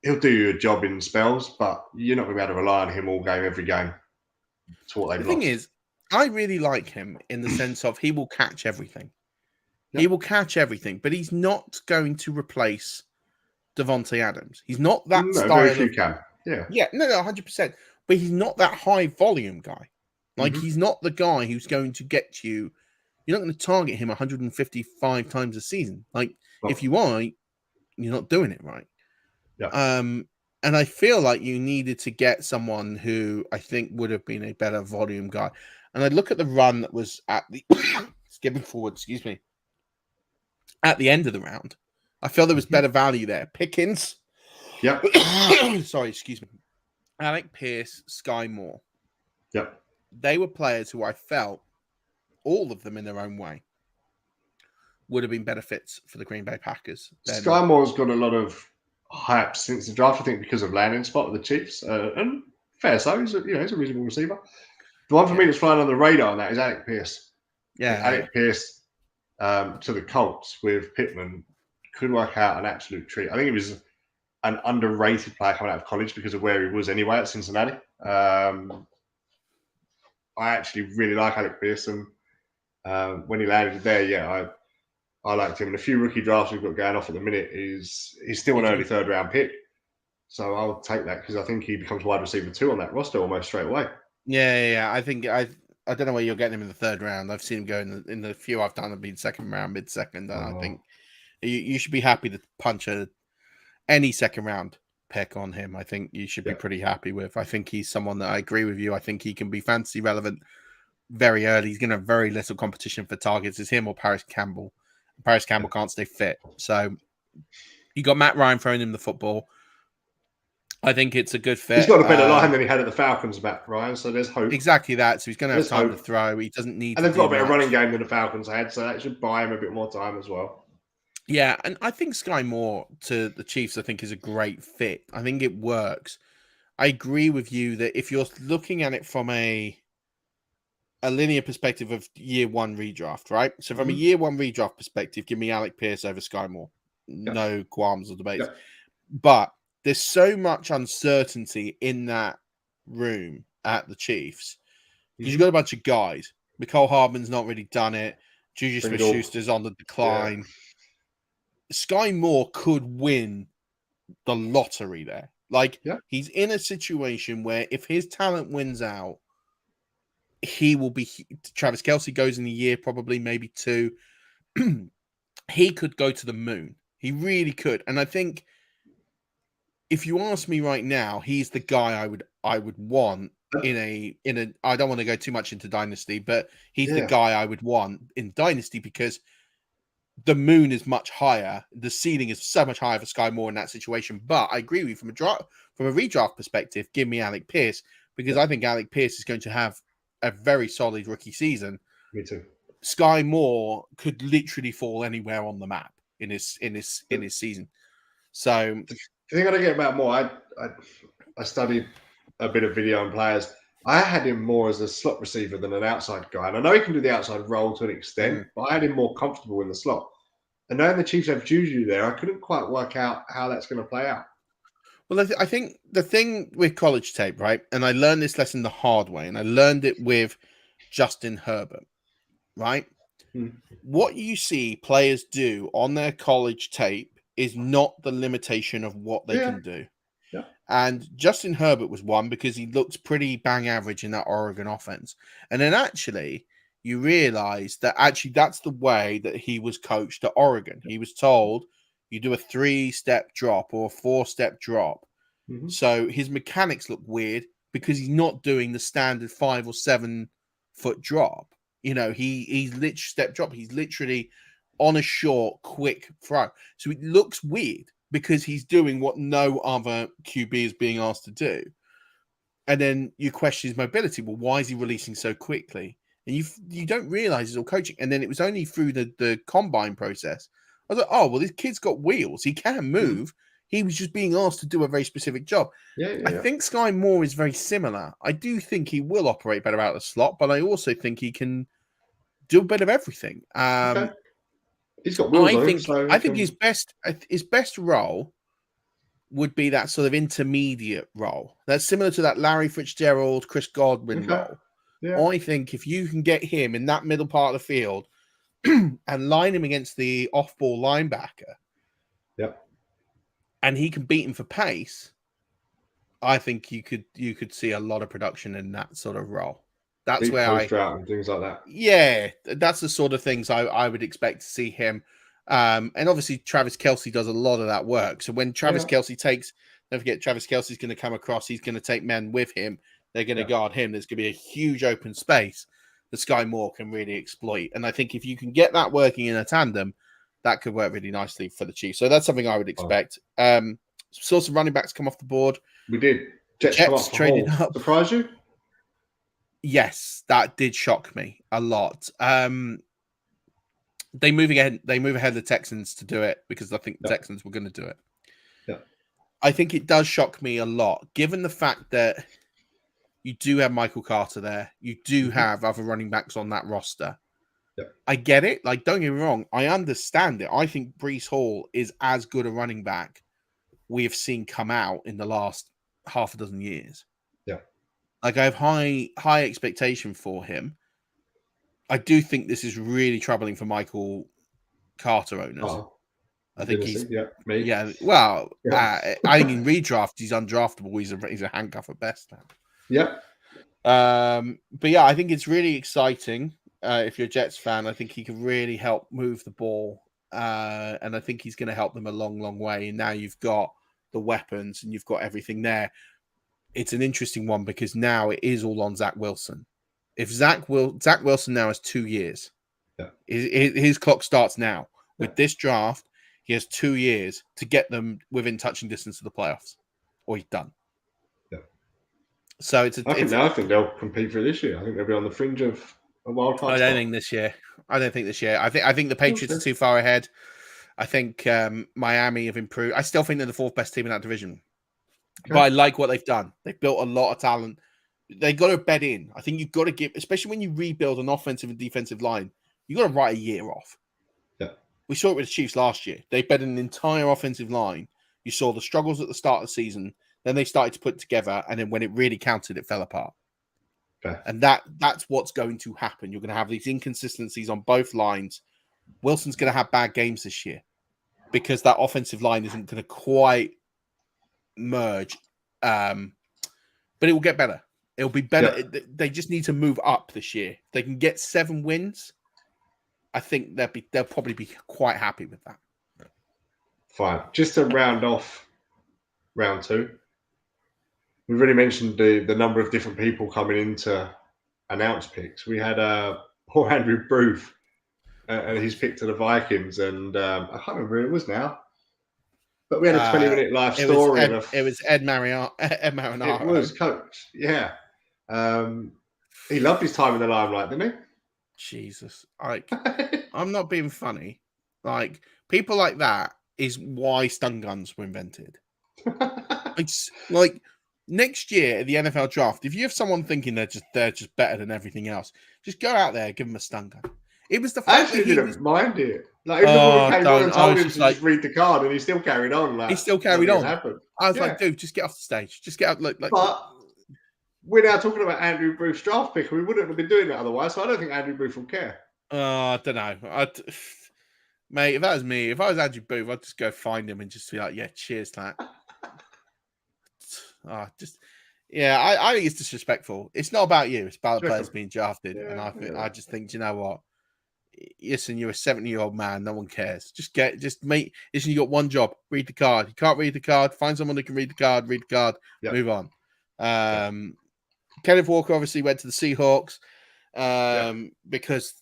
Speaker 2: he'll do you a job in spells, but you're not going to be able to rely on him all game, every game. To what they've
Speaker 3: The thing is, I really like him in the sense of he will catch everything.
Speaker 2: Yep.
Speaker 3: He will catch everything, but he's not going to replace Devontae Adams. He's not that style.
Speaker 2: Very few can. Yeah.
Speaker 3: Yeah, no, 100%. But he's not that high volume guy. Like, he's not the guy who's going to get you. You're not going to target him 155 times a season. Like, if you are, you're not doing it right.
Speaker 2: Yeah.
Speaker 3: And I feel like you needed to get someone who I think would have been a better volume guy. And I look at the run that was at the skipping forward, at the end of the round. I feel there was better value there. Pickens.
Speaker 2: Yep.
Speaker 3: Sorry, excuse me. Alec Pierce, Skye Moore.
Speaker 2: Yep.
Speaker 3: They were players who I felt, all of them in their own way, would have been better fits for the Green Bay Packers.
Speaker 2: Skye Moore's got a lot of hype since the draft, I think, because of landing spot with the Chiefs. And fair so, he's a reasonable receiver. The one for me that's flying on the radar on that is Alec Pierce.
Speaker 3: Yeah.
Speaker 2: Alec Pierce to the Colts with Pittman could work out an absolute treat. I think he was an underrated player coming out of college because of where he was anyway at Cincinnati. I actually really like Alec Pierce, and when he landed there, I liked him. And a few rookie drafts we've got going off at the minute, he's still an early third round pick. So I'll take that because I think he becomes wide receiver 2 on that roster almost straight away.
Speaker 3: Yeah. I think I don't know where you're getting him in the third round. I've seen him go in the few I've done have been second round, mid-second. And I think you should be happy to punch any second round pick on him. I think you should be pretty happy with. I think he's someone that I agree with you. I think he can be fantasy relevant very early. He's going to have very little competition for targets. It's him or Paris Campbell. Paris Campbell can't stay fit. So you got Matt Ryan throwing him the football. I think it's a good fit.
Speaker 2: He's got a better line than he had at the Falcons, Matt Ryan, so there's hope.
Speaker 3: Exactly that. So he's going to have time to throw. He doesn't need
Speaker 2: and they've got a better running game than the Falcons had, so that should buy him a bit more time as well.
Speaker 3: Yeah, and I think Skye Moore to the Chiefs, I think, is a great fit. I think it works. I agree with you that if you're looking at it from a linear perspective of year one redraft, right? So from a year one redraft perspective, give me Alec Pierce over Skye Moore. No qualms or debates. But there's so much uncertainty in that room at the Chiefs. Because you've got a bunch of guys. Mecole Hardman's not really done it. Juju Smith-Schuster's on the decline. Yeah. Skye Moore could win the lottery there. Like, he's in a situation where if his talent wins out, he will be... Travis Kelce goes in a year, probably, maybe 2. He could go to the moon. He really could. And I think if you ask me right now, he's the guy I would want in a I don't want to go too much into Dynasty, but he's the guy I would want in Dynasty because the moon is much higher. The ceiling is so much higher for Skye Moore in that situation. But I agree with you from a redraft perspective, give me Alec Pierce because I think Alec Pierce is going to have a very solid rookie season.
Speaker 2: Me too.
Speaker 3: Skye Moore could literally fall anywhere on the map in his season. So
Speaker 2: the thing I don't get about Moore, I studied a bit of video on players. I had him more as a slot receiver than an outside guy. And I know he can do the outside role to an extent, but I had him more comfortable in the slot. And knowing the Chiefs have Juju there, I couldn't quite work out how that's going to play out.
Speaker 3: Well, I think the thing with college tape, right? And I learned this lesson the hard way, and I learned it with Justin Herbert, right? What you see players do on their college tape is not the limitation of what they can do.
Speaker 2: Yeah.
Speaker 3: And Justin Herbert was one because he looked pretty bang average in that Oregon offense. And then actually, you realize that actually that's the way that he was coached at Oregon. He was told you do a 3-step drop or a 4-step drop. So his mechanics look weird because he's not doing the standard 5 or 7 foot drop. You know, he's literally step drop. He's literally on a short, quick throw. So it looks weird because he's doing what no other QB is being asked to do. And then you question his mobility. Well, why is he releasing so quickly? And you don't realize it's all coaching. And then it was only through the combine process. I was like, oh, well, this kid's got wheels. He can move. He was just being asked to do a very specific job. I think Skye Moore is very similar. I do think he will operate better out of the slot, but I also think he can do a bit of everything.
Speaker 2: He's got wheels on him,
Speaker 3: I think his best role would be that sort of intermediate role. That's similar to that Larry Fitzgerald, Chris Godwin role.
Speaker 2: Yeah.
Speaker 3: I think if you can get him in that middle part of the field and line him against the off-ball linebacker, and he can beat him for pace, I think you could see a lot of production in that sort of role. That's where
Speaker 2: and things like that.
Speaker 3: Yeah, that's the sort of things I would expect to see him. And obviously Travis Kelce does a lot of that work. So when Travis Kelce don't forget Travis Kelce's going to come across. He's going to take men with him. They're going to guard him. There's going to be a huge open space that Skye Moore can really exploit. And I think if you can get that working in a tandem, that could work really nicely for the Chiefs. So that's something I would expect. Saw some running backs come off the board.
Speaker 2: We did. Jets
Speaker 3: traded up.
Speaker 2: Surprise you?
Speaker 3: Yes, that did shock me a lot. They move ahead of the Texans to do it because I think the Texans were going to do it.
Speaker 2: Yeah.
Speaker 3: I think it does shock me a lot, given the fact that you do have Michael Carter there. You do have other running backs on that roster.
Speaker 2: Yeah.
Speaker 3: I get it. Like, don't get me wrong. I understand it. I think Breece Hall is as good a running back we have seen come out in the last half a dozen years.
Speaker 2: Yeah.
Speaker 3: Like, I have high expectation for him. I do think this is really troubling for Michael Carter owners. I think he's well, I think in redraft he's undraftable. He's a handcuff at best now.
Speaker 2: Yeah.
Speaker 3: But yeah, I think it's really exciting. If you're a Jets fan, I think he can really help move the ball. And I think he's going to help them a long, long way. And now you've got the weapons and you've got everything there. It's an interesting one because now it is all on Zach Wilson. If Zach Wilson now has 2 years, his clock starts now. With this draft, he has 2 years to get them within touching distance of the playoffs, or he's done.
Speaker 2: Yeah.
Speaker 3: So
Speaker 2: I think they'll compete for this year. I think they'll be on the fringe of a wild card.
Speaker 3: I don't think this year. I think the Patriots are too far ahead. I think Miami have improved. I still think they're the 4th best team in that division. Okay. But I like what they've done. They've built a lot of talent. They got to bed in. I think you've got to give, especially when you rebuild an offensive and defensive line, you've got to write a year off.
Speaker 2: Yeah.
Speaker 3: We saw it with the Chiefs last year. They bet an entire offensive line. You saw the struggles at the start of the season. Then they started to put it together. And then when it really counted, it fell apart.
Speaker 2: Okay.
Speaker 3: And that's what's going to happen. You're going to have these inconsistencies on both lines. Wilson's going to have bad games this year because that offensive line isn't going to quite merge. But it will get better. It'll be better.
Speaker 2: Yeah.
Speaker 3: They just need to move up this year. If they can get 7 wins, I think they'll probably be quite happy with that.
Speaker 2: Fine. Just to round off round 2, we've already mentioned the number of different people coming in to announce picks. We had poor Andrew Booth and his pick to the Vikings, and I can't remember who it was now. But we had a 20-minute live story.
Speaker 3: It was Ed Marinaro.
Speaker 2: It was, coach. Yeah. He loved his time in the limelight, didn't he?
Speaker 3: Jesus. I'm not being funny. Like, people like that is why stun guns were invented. It's like next year at the NFL draft, if you have someone thinking they're just better than everything else, just go out there, give them a stun gun. It was the fact
Speaker 2: I actually didn't mind it. Like, even before he came on and told him to just read the card, and he still carried on. Like,
Speaker 3: he still carried on.
Speaker 2: Happened.
Speaker 3: I was like, dude, just get off the stage. Just get out.
Speaker 2: But we're now talking about Andrew Booth's draft pick. We wouldn't have been doing that otherwise. So I don't think Andrew Booth will care.
Speaker 3: I don't know. Mate, if that was me, if I was Andrew Booth, I'd just go find him and just be like, yeah, cheers to that. I think it's disrespectful. It's not about you. It's about the players being drafted. Yeah, and I just think, you know what? Listen, you're a 70-year-old man. No one cares. Listen, you got one job. Read the card. You can't read the card. Find someone who can read the card. Read the card. Yep. Move on. Kenneth Walker obviously went to the Seahawks because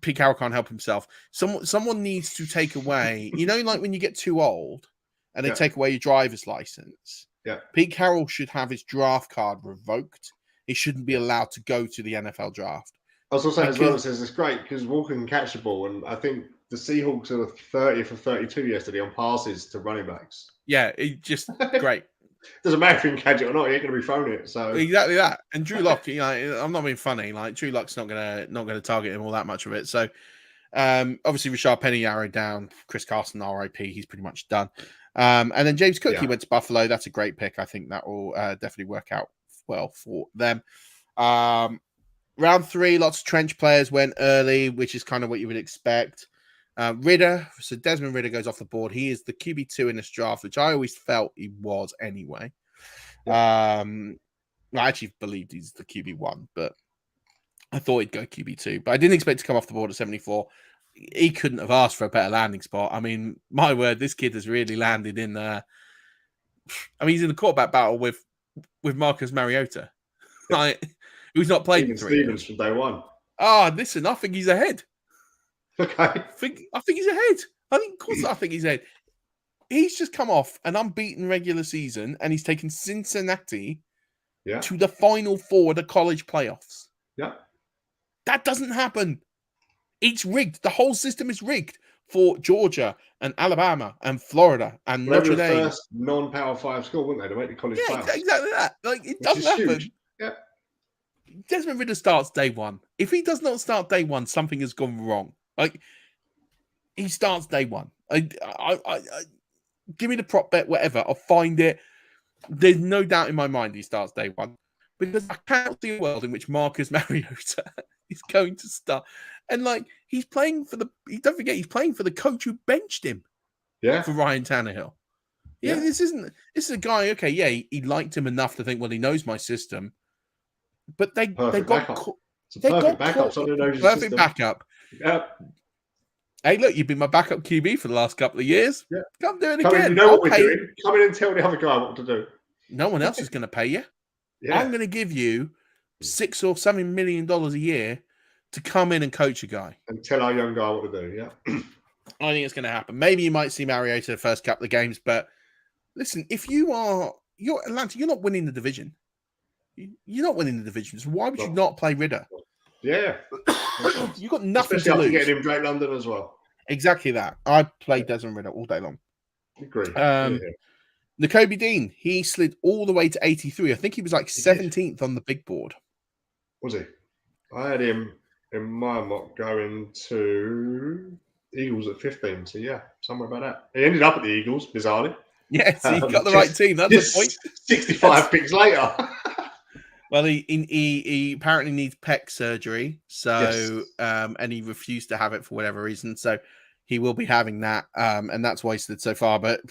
Speaker 3: Pete Carroll can't help himself. Someone needs to take away, like when you get too old and they take away your driver's license.
Speaker 2: Yeah.
Speaker 3: Pete Carroll should have his draft card revoked. He shouldn't be allowed to go to the NFL draft.
Speaker 2: I was also saying as well, it says it's great because Walker can catch the ball, and I think the Seahawks are 30 for 32 yesterday on passes to running backs.
Speaker 3: Yeah, it just great.
Speaker 2: Doesn't matter if you can catch it or not; he ain't going to be throwing it. So
Speaker 3: exactly that. And Drew Lock, I'm not being funny. Like Drew Lock's not gonna target him all that much of it. So obviously Rashard Penny arrowed down. Chris Carson, RIP. He's pretty much done. And then James Cook, he went to Buffalo. That's a great pick. I think that will definitely work out well for them. Round 3, lots of trench players went early, which is kind of what you would expect. Ridder, so Desmond Ridder goes off the board. He is the QB2 in this draft, which I always felt he was anyway. I actually believed he's the QB1, but I thought he'd go QB2. But I didn't expect to come off the board at 74. He couldn't have asked for a better landing spot. I mean, my word, this kid has really landed in he's in the quarterback battle with Marcus Mariota. Who's not played in 3
Speaker 2: years. From day one.
Speaker 3: Listen, I think he's ahead.
Speaker 2: Okay.
Speaker 3: I think he's ahead. I think he's ahead. He's just come off an unbeaten regular season, and he's taken Cincinnati to the Final Four of the college playoffs.
Speaker 2: Yeah.
Speaker 3: That doesn't happen. It's rigged. The whole system is rigged for Georgia and Alabama and Florida and Notre Dame.
Speaker 2: The first non-Power 5 school, wouldn't they, to make the college playoffs?
Speaker 3: Yeah, exactly that. Like, it doesn't happen.
Speaker 2: Huge. Yeah.
Speaker 3: Desmond Ridder starts day one. If he does not start day one, something has gone wrong. Like, he starts day one. I give me the prop bet, whatever. I'll find it. There's no doubt in my mind he starts day one because I can't see a world in which Marcus Mariota is going to start. And he's playing for don't forget, he's playing for the coach who benched him.
Speaker 2: Yeah.
Speaker 3: For Ryan Tannehill. Yeah. This is a guy. Okay. Yeah. He liked him enough to think, well, he knows my system. But they got
Speaker 2: perfect
Speaker 3: backup.
Speaker 2: Yep.
Speaker 3: Hey, look, you've been my backup QB for the last couple of years.
Speaker 2: Yeah.
Speaker 3: Come do it again.
Speaker 2: You know what we're doing. Come in and tell the other guy what to do.
Speaker 3: No one else is going to pay you.
Speaker 2: Yeah.
Speaker 3: I'm going to give you $6 or $7 million a year to come in and coach a guy.
Speaker 2: And tell our young guy what to do, yeah.
Speaker 3: I think it's going to happen. Maybe you might see Mariota the first couple of games, but listen, if you're Atlanta, you're not winning the division. You're not winning the division. So why would you not play Ridder?
Speaker 2: Yeah.
Speaker 3: You've got nothing
Speaker 2: Especially
Speaker 3: to lose.
Speaker 2: Getting him Drake London as well.
Speaker 3: Exactly that. I played Desmond Ridder all day long.
Speaker 2: Agree.
Speaker 3: Nakobe Dean, he slid all the way to 83. I think he was 17th on the big board.
Speaker 2: Was he? I had him in my mock going to Eagles at 15. So, yeah, somewhere about that. He ended up at the Eagles, bizarrely.
Speaker 3: Yeah, so you got the right team. That's the point.
Speaker 2: 65 picks later.
Speaker 3: Well, he apparently needs pec surgery, so and he refused to have it for whatever reason. So he will be having that, and that's wasted so far. But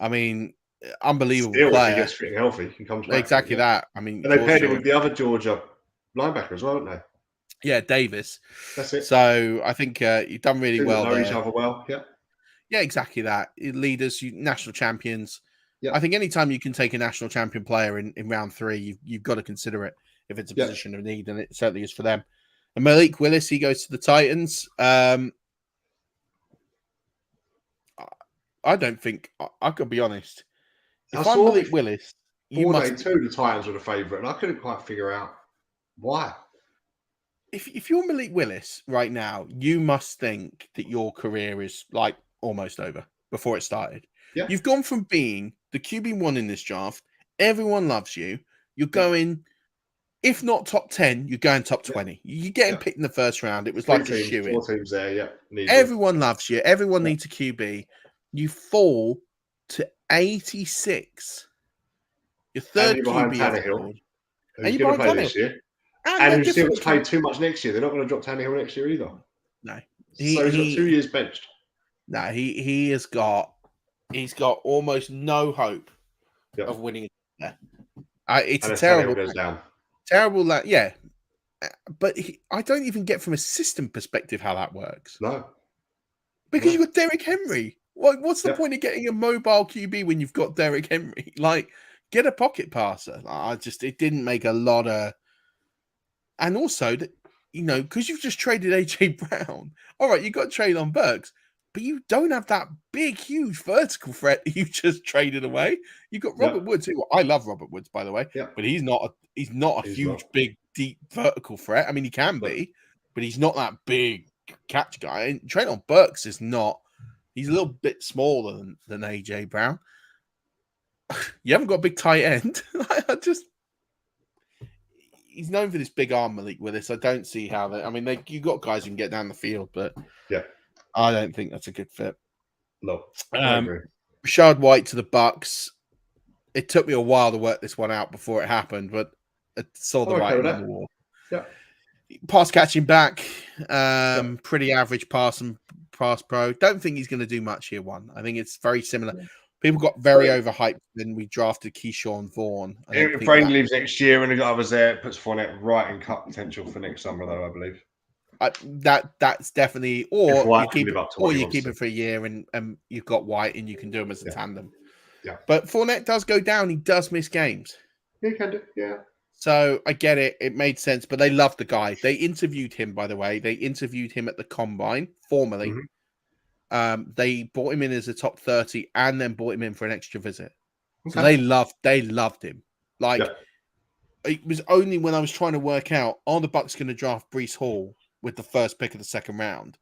Speaker 3: I mean, unbelievable
Speaker 2: Still,
Speaker 3: player.
Speaker 2: if he gets fit and healthy, he comes back.
Speaker 3: Exactly that. I mean,
Speaker 2: and they paired him with the other Georgia linebacker as well, haven't they?
Speaker 3: Yeah, Davis.
Speaker 2: That's it.
Speaker 3: So I think you've done really well
Speaker 2: know
Speaker 3: there.
Speaker 2: Each other well.
Speaker 3: Yeah, exactly that. Leaders, national champions.
Speaker 2: Yeah.
Speaker 3: I think anytime you can take a national champion player in round 3, you've got to consider it if it's a position of need, and it certainly is for them. And Malik Willis, he goes to the Titans. I don't think I could be honest. If I'm Malik Willis,
Speaker 2: you must. The Titans were the favourite, and I couldn't quite figure out why.
Speaker 3: If you're Malik Willis right now, you must think that your career is like almost over before it started.
Speaker 2: Yeah.
Speaker 3: You've gone from being the QB1 in this draft. Everyone loves you. You're going, if not top 10, you're going top 20. You're getting picked in the first round. It was like a shoe-in.
Speaker 2: 4 teams there,
Speaker 3: Everyone loves you. Everyone needs a QB. You fall to 86. Your third QB.
Speaker 2: Tannehill. Who's going to play this year? And who's still got to play too much next year. They're not going to drop Tannehill next year either.
Speaker 3: No.
Speaker 2: So he's got 2 years benched.
Speaker 3: No, he's got almost no hope of winning. It's a terrible
Speaker 2: goes down.
Speaker 3: Terrible. But I don't even get from a system perspective how that works.
Speaker 2: No.
Speaker 3: Because you've got Derrick Henry. What's the point of getting a mobile QB when you've got Derrick Henry? Like, get a pocket passer. It didn't make a lot of. And also, because you've just traded AJ Brown. All right, you got Treylon Burks, but you don't have that big, huge vertical threat you just traded away. You got Robert Woods, who I love Robert Woods, by the way, but he's not a huge, big, deep vertical threat. I mean, he can be, but he's not that big catch guy. And Treylon Burks is not. He's a little bit smaller than AJ Brown. You haven't got a big tight end. He's known for this big arm, Malik Willis. I don't see how that. I mean, you got guys who can get down the field, but I don't think that's a good fit.
Speaker 2: No.
Speaker 3: Rashad White to the Bucks. It took me a while to work this one out before it happened, but I saw the writing on the wall.
Speaker 2: Yeah.
Speaker 3: Pass catching back, pretty average pass pro. Don't think he's going to do much here. I think it's very similar. Yeah. People got very overhyped when we drafted Keyshawn Vaughan.
Speaker 2: If Brain leaves next year and the guy was there, it puts Fournette right in cut potential for next summer, though, I believe.
Speaker 3: That's definitely, or you keep it for a year and you've got White and you can do them as a tandem.
Speaker 2: Yeah.
Speaker 3: But Fournette does go down. He does miss games.
Speaker 2: He can do, yeah.
Speaker 3: So I get it. It made sense, but they loved the guy. They interviewed him, by the way. They interviewed him at the Combine formally. Mm-hmm. They brought him in as a top 30 and then brought him in for an extra visit. Okay. So they loved him. It was only when I was trying to work out, are the Bucks going to draft Breece Hall with the first pick of the second round?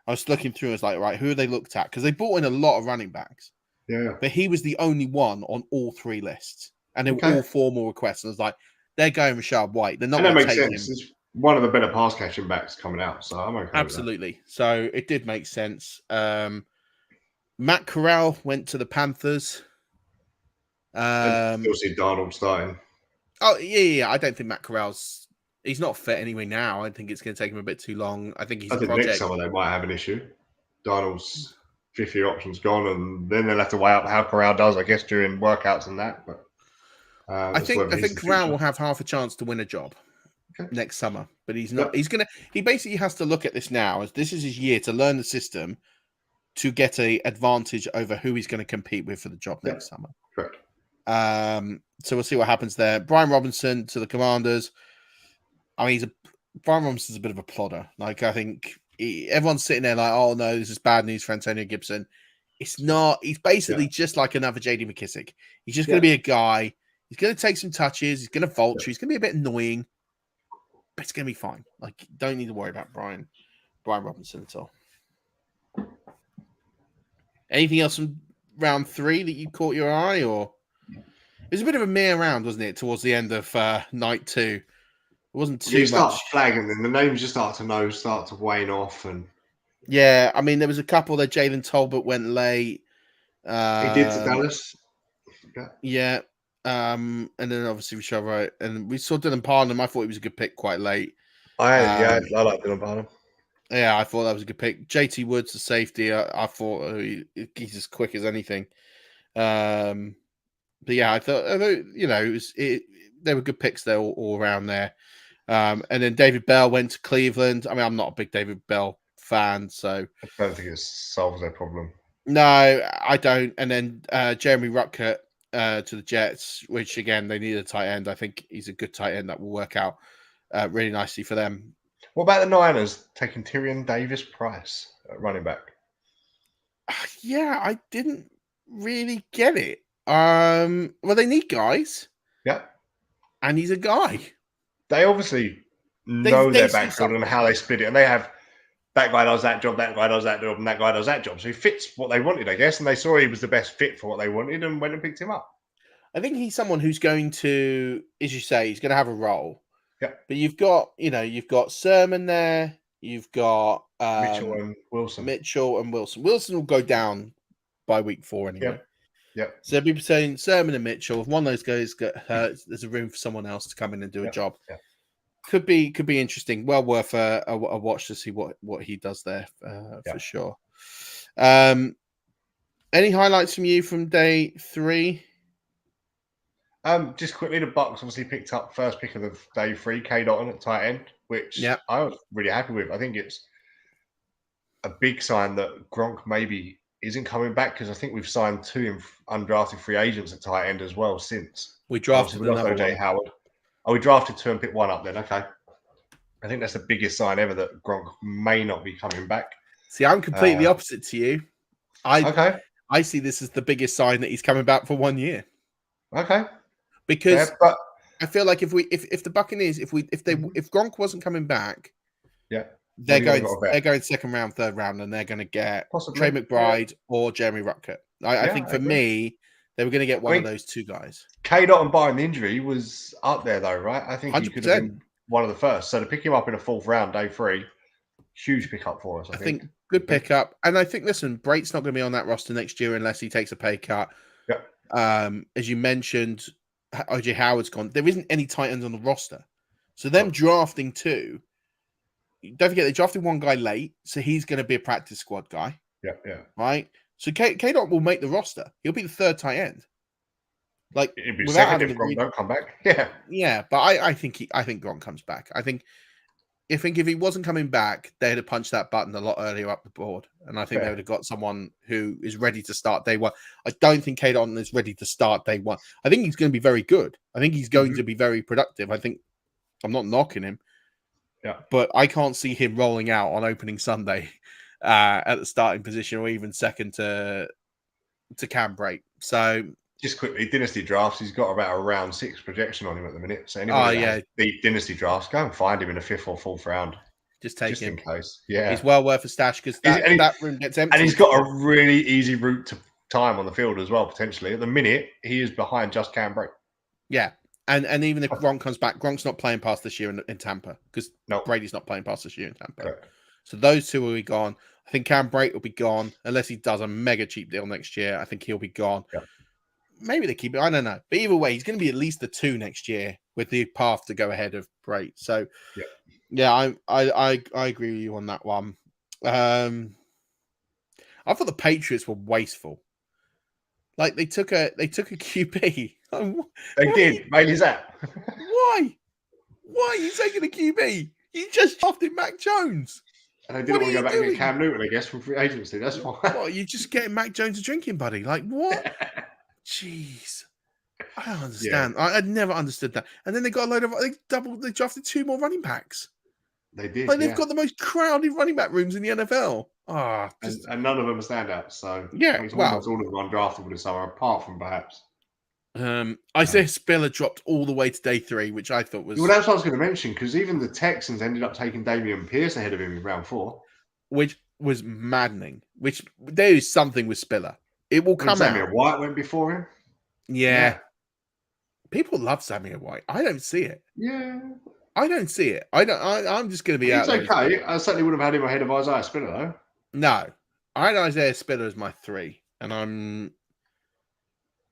Speaker 3: I was looking through, I was like, right, who have they looked at? Because they brought in a lot of running backs.
Speaker 2: Yeah.
Speaker 3: But he was the only one on all 3 lists. And they were all formal requests. And I was like, they're going Rashad White. They're not going to take him.
Speaker 2: It's one of the better pass catching backs coming out. So I'm okay.
Speaker 3: Absolutely. With that. So it did make sense. Matt Corral went to the Panthers.
Speaker 2: Still see Darnold starting.
Speaker 3: Oh, yeah. I don't think Matt Corral's... He's not fit anyway now. I think it's going to take him a bit too long. I think he's a project.
Speaker 2: Next summer they might have an issue. Darnold's 5th-year option's gone, and then they'll have to weigh up how Corral does, I guess, during workouts and that. But
Speaker 3: I think Corral will have half a chance to win a job next summer, but he's not. Yeah. He basically has to look at this now as this is his year to learn the system to get an advantage over who he's going to compete with for the job next summer.
Speaker 2: Correct.
Speaker 3: So we'll see what happens there. Brian Robinson to the Commanders. I mean, Brian Robinson's a bit of a plodder. Like, I think everyone's sitting there like, oh no, this is bad news for Antonio Gibson. It's not. He's basically just like another J.D. McKissick. He's just going to be a guy. He's going to take some touches. He's going to vulture. He's going to be a bit annoying, but it's going to be fine. Like, don't need to worry about Brian Robinson at all. Anything else from round 3 that you caught your eye, or it was a bit of a mere round, wasn't it? Towards the end of night 2, it wasn't too much. You
Speaker 2: start flagging, and the names you start to wane off, and
Speaker 3: I mean, there was a couple that Jalen Tolbert went late.
Speaker 2: He did to Dallas.
Speaker 3: Yeah. And then obviously we showed right, and we saw Dylan Parham. I thought he was a good pick quite late.
Speaker 2: I like Dylan Parham.
Speaker 3: Yeah, I thought that was a good pick. JT Woods, the safety. I thought he's as quick as anything. But yeah, I thought they were good picks there all around there. And then David Bell went to Cleveland. I mean, I'm not a big David Bell fan, so
Speaker 2: I don't think it solves their problem.
Speaker 3: No, I don't. And then Jeremy Rutkert to the Jets, which again they need a tight end. I think he's a good tight end that will work out really nicely for them.
Speaker 2: What about the Niners taking Tyrion Davis-Price at running back?
Speaker 3: Yeah, I didn't really get it. Well, they need guys.
Speaker 2: Yeah,
Speaker 3: and he's a guy.
Speaker 2: They obviously know their backfield and how they split it, and they have that guy does that job, that guy does that job, and that guy does that job. So he fits what they wanted, I guess, and they saw he was the best fit for what they wanted and went and picked him up.
Speaker 3: I think he's someone who's going to, as you say, he's going to have a role.
Speaker 2: Yeah.
Speaker 3: But you've got Sermon there. You've got
Speaker 2: Mitchell and Wilson.
Speaker 3: Wilson will go down by week 4 anyway.
Speaker 2: Yep.
Speaker 3: So people saying Sermon and Mitchell. If one of those guys get hurt, there's a room for someone else to come in and do a job.
Speaker 2: Yeah.
Speaker 3: Could be interesting. Well worth a watch to see what he does there for sure. Any highlights from you from day 3?
Speaker 2: Just quickly, the Bucs obviously picked up first pick of the day 3, K. Dotton at tight end, which I was really happy with. I think it's a big sign that Gronk maybe isn't coming back, because I think we've signed 2 undrafted free agents at tight end as well since.
Speaker 3: We drafted another
Speaker 2: OJ Howard. Oh, we drafted 2 and picked 1 up then. Okay. I think that's the biggest sign ever that Gronk may not be coming back.
Speaker 3: See, I'm completely opposite to you. I see this as the biggest sign that he's coming back for 1 year.
Speaker 2: Okay.
Speaker 3: Because I feel like if the Buccaneers, if Gronk wasn't coming back, they're going second round, third round, and they're going to get Trey McBride or Jeremy Rutkert. I think for me, they were going to get one of those 2 guys.
Speaker 2: K. Dotton barring the injury was up there though, right? I think 100%. He could have been one of the first. So to pick him up in a 4th round, day 3, huge pickup for us. I think
Speaker 3: good pickup. And I think, listen, Brait's not going to be on that roster next year unless he takes a pay cut.
Speaker 2: Yeah.
Speaker 3: As you mentioned, OJ Howard's gone. There isn't any tight ends on the roster. So them drafting 2, don't forget they drafted 1 guy late, so he's going to be a practice squad guy.
Speaker 2: Yeah.
Speaker 3: Right? So K-Dot will make the roster. He'll be the 3rd tight end. Like,
Speaker 2: it'd be second if Gronk don't come back. Yeah.
Speaker 3: Yeah, but I think Gronk comes back. I think if he wasn't coming back, they'd have punched that button a lot earlier up the board. And I think they would have got someone who is ready to start day 1. I don't think K-Dot is ready to start day 1. I think he's going to be very good. I think he's going to be very productive. I think I'm not knocking him.
Speaker 2: Yeah.
Speaker 3: But I can't see him rolling out on opening Sunday at the starting position or even second to Cam Brate. So
Speaker 2: just quickly, dynasty drafts, he's got about a round 6 projection on him at the minute. So anybody deep dynasty drafts, go and find him in a 5th or 4th round.
Speaker 3: Just take him
Speaker 2: in case. Yeah.
Speaker 3: He's well worth a stash because that room gets empty.
Speaker 2: And he's got a really easy route to time on the field as well, potentially. At the minute, he is behind just Cam Brate.
Speaker 3: Yeah. And even if Gronk comes back, Gronk's not playing past this year in Tampa because Brady's not playing past this year in Tampa.
Speaker 2: Correct.
Speaker 3: So those 2 will be gone. I think Cam Brate will be gone unless he does a mega cheap deal next year. I think he'll be gone.
Speaker 2: Yeah.
Speaker 3: Maybe they keep it. I don't know. But either way, he's going to be at least the 2 next year with the path to go ahead of Brate. So, I agree with you on that one. I thought the Patriots were wasteful. Like they took a QB.
Speaker 2: They did. Made his app.
Speaker 3: Why? Why are you taking a QB? You just drafted Mac Jones.
Speaker 2: And they didn't want to go back and get Cam Newton, I guess, from free agency. That's why.
Speaker 3: What, you just getting Mac Jones a drinking buddy? Like what? Jeez. I don't understand. Yeah. I'd never understood that. And then they got a load of they drafted 2 more running backs.
Speaker 2: They did.
Speaker 3: Like they've got the most crowded running back rooms in the NFL.
Speaker 2: And none of them are standouts. So almost all of them undraftable this summer, apart from perhaps.
Speaker 3: Isaiah Spiller dropped all the way to day 3, which I thought was.
Speaker 2: Well, that's what I was going to mention because even the Texans ended up taking Dameon Pierce ahead of him in round 4,
Speaker 3: which was maddening. Which there is something with Spiller. It will come out.
Speaker 2: Samir White went before him.
Speaker 3: Yeah. People love Samir White. I don't see it.
Speaker 2: Yeah.
Speaker 3: I don't see it. I'm just going to be out.
Speaker 2: It's okay. I certainly would have had him ahead of Isaiah Spiller, though.
Speaker 3: No. I had Isaiah Spiller as my 3, and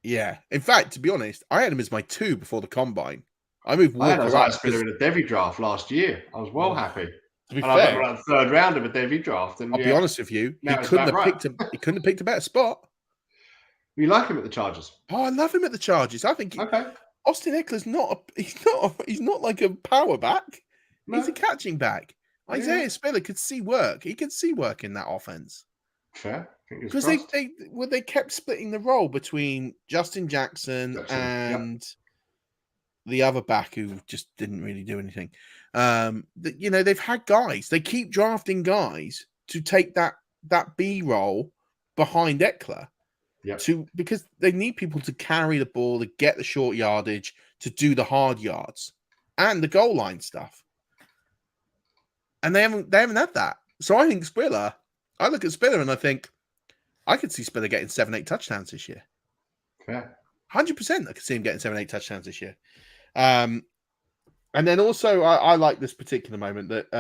Speaker 3: Yeah. In fact, to be honest, I had him as my 2 before the combine. I moved Walker
Speaker 2: I had Spiller in a Devy draft last year. I was happy.
Speaker 3: To be
Speaker 2: and
Speaker 3: fair,
Speaker 2: I got like the 3rd round of a Devy draft. And
Speaker 3: I'll be honest with you, he couldn't have picked a better spot.
Speaker 2: You like him at the Chargers?
Speaker 3: Oh, I love him at the Chargers. I think Austin Eckler's he's not like a power back. No. He's a catching back. Isaiah Spiller could see work. He could see work in that offense.
Speaker 2: Fair.
Speaker 3: Because they kept splitting the role between Justin Jackson and the other back who just didn't really do anything. They've had guys. They keep drafting guys to take that B role behind Eckler.
Speaker 2: Yep.
Speaker 3: Because they need people to carry the ball, to get the short yardage, to do the hard yards and the goal line stuff. And they haven't had that. So I think Spiller, I look at Spiller and I think I could see Spiller getting 7-8 touchdowns this year.
Speaker 2: Yeah.
Speaker 3: 100% I could see him getting 7-8 touchdowns this year. And then also I like this particular moment that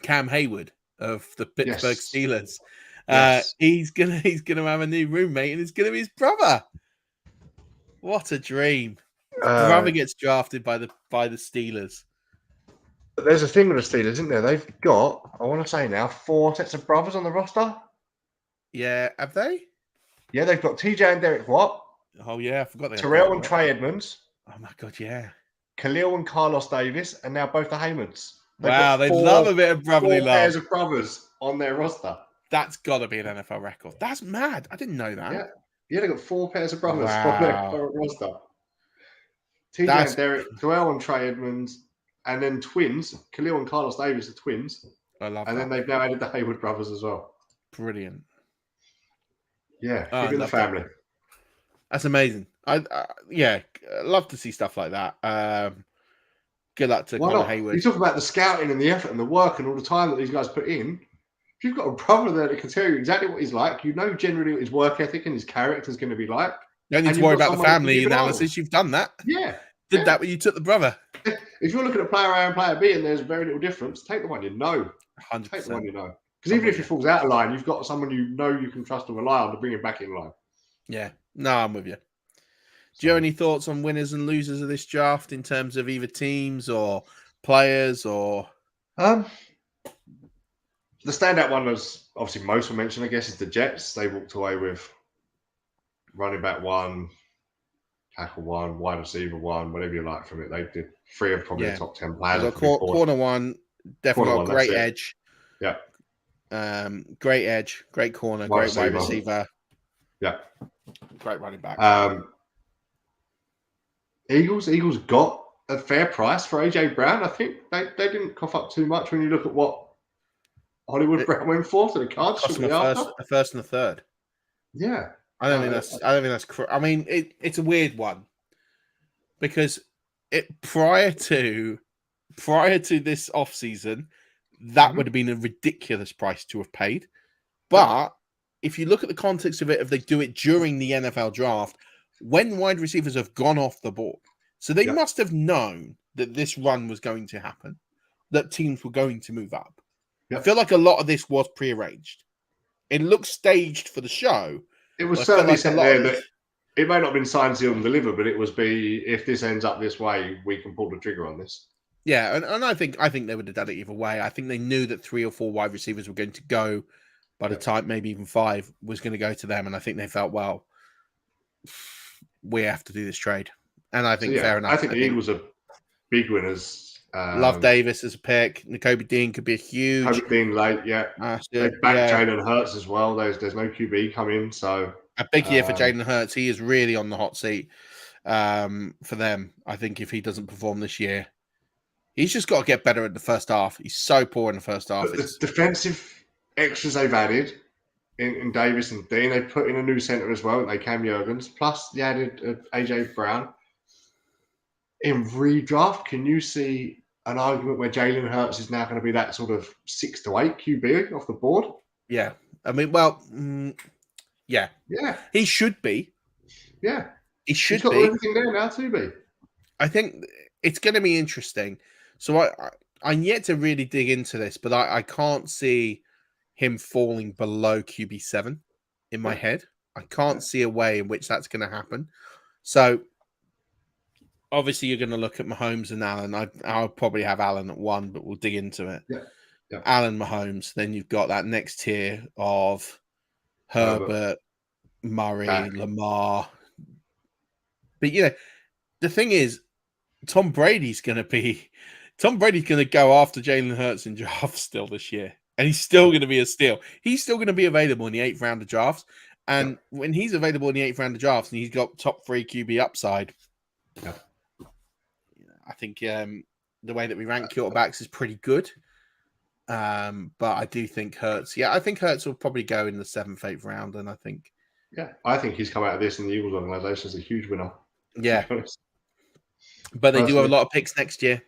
Speaker 3: Cam Hayward of the Pittsburgh Steelers. He's gonna have a new roommate, and it's gonna be his brother. What a dream! His brother gets drafted by the Steelers.
Speaker 2: But there's a thing with the Steelers, isn't there? They've got, I want to say now, 4 sets of brothers on the roster.
Speaker 3: Yeah, have they?
Speaker 2: Yeah, they've got TJ and Derek Watt.
Speaker 3: Oh yeah, I forgot they.
Speaker 2: Terrell and Trey Edmonds.
Speaker 3: Oh my god, yeah.
Speaker 2: Khalil and Carlos Davis, and now both the Haymonds.
Speaker 3: Wow, they love a bit of brotherly love.
Speaker 2: 4 pairs of brothers on their roster.
Speaker 3: That's got to be an NFL record. That's mad. I didn't know that.
Speaker 2: Yeah, they got 4 pairs of brothers on their roster. TJ and Derek, Terrell and Trey Edmonds, and then twins. Khalil and Carlos Davis are twins.
Speaker 3: I love that.
Speaker 2: And then they've now added the Hayward brothers as well.
Speaker 3: Brilliant.
Speaker 2: Yeah, give it the family.
Speaker 3: That's amazing. I love to see stuff like that. Good luck to Connor Hayward.
Speaker 2: You talk about the scouting and the effort and the work and all the time that these guys put in. If you've got a brother there that can tell you exactly what he's like, you know generally what his work ethic and his character is going to be like.
Speaker 3: You don't need to worry about the family analysis. You've done that.
Speaker 2: Yeah.
Speaker 3: Did that when you took the brother.
Speaker 2: If you're looking at player A and player B and there's very little difference, take the one you know.
Speaker 3: 100%.
Speaker 2: Take the one you know. Because even if he falls out of line, you've got someone you know you can trust and rely on to bring him back in line.
Speaker 3: Yeah. No, I'm with you. Do you have any thoughts on winners and losers of this draft in terms of either teams or players or?
Speaker 2: The standout one was obviously most were mentioned, I guess, is the Jets. They walked away with running back 1, tackle 1, wide receiver 1, whatever you like from it. They did 3 of probably the top 10 players.
Speaker 3: Corner 1, definitely got great edge.
Speaker 2: Yeah.
Speaker 3: Great edge, great corner, great wide receiver.
Speaker 2: Yeah.
Speaker 3: Great running back.
Speaker 2: Eagles got a fair price for AJ Brown. I think they didn't cough up too much when you look at what Hollywood Brown went for to the Cards.
Speaker 3: A first and a third.
Speaker 2: Yeah.
Speaker 3: I don't think that's. I mean, it's a weird one because prior to this off season, that would have been a ridiculous price to have paid. But if you look at the context of it, if they do it during the NFL draft, when wide receivers have gone off the board, so they must have known that this run was going to happen, that teams were going to move up. I feel like a lot of this was prearranged. It looks staged for the show.
Speaker 2: It was certainly set there that it may not have been signed, sealed, and delivered, but it was if this ends up this way, we can pull the trigger on this.
Speaker 3: Yeah, and I think they would have done it either way. I think they knew that 3 or 4 wide receivers were going to go by the time, maybe even 5 was going to go to them, and I think they felt, well, we have to do this trade. And I think fair enough.
Speaker 2: I think the Eagles are big winners.
Speaker 3: Love Davis as a pick. Nakobe Dean could be a huge.
Speaker 2: Nakobe Dean late, They backed Jalen Hurts as well. There's no QB coming, so
Speaker 3: a big year for Jalen Hurts. He is really on the hot seat for them. I think if he doesn't perform this year, he's just got to get better in the first half. He's so poor in the first half.
Speaker 2: The defensive extras they've added in Davis and Dean, they put in a new center as well. They Cam Jurgens, plus they added AJ Brown. In redraft, can you see an argument where Jalen Hurts is now going to be that sort of 6 to 8 QB off the board?
Speaker 3: Yeah. I mean, well, yeah. He should be.
Speaker 2: Yeah.
Speaker 3: He should
Speaker 2: be.
Speaker 3: He's
Speaker 2: got everything there now to be.
Speaker 3: I think it's going to be interesting. So I'm yet to really dig into this, but I can't see him falling below QB7 in my head. I can't see a way in which that's going to happen. So, obviously, you're going to look at Mahomes and Allen. I'll probably have Allen at 1, but we'll dig into it.
Speaker 2: Yeah.
Speaker 3: Allen, Mahomes. Then you've got that next tier of Herbert, Murray, Lamar. But, the thing is, Tom Brady's going to go after Jalen Hurts in drafts still this year. And he's still going to be a steal. He's still going to be available in the 8th round of drafts. And when he's available in the 8th round of drafts and he's got top 3 QB upside, I think the way that we rank quarterbacks is pretty good. But I do think Hurts. Yeah, I think Hurts will probably go in the 7th, 8th round. And I think...
Speaker 2: Yeah, I think he's come out of this in the Eagles organization as a huge winner.
Speaker 3: Yeah. But they do have a lot of picks next year.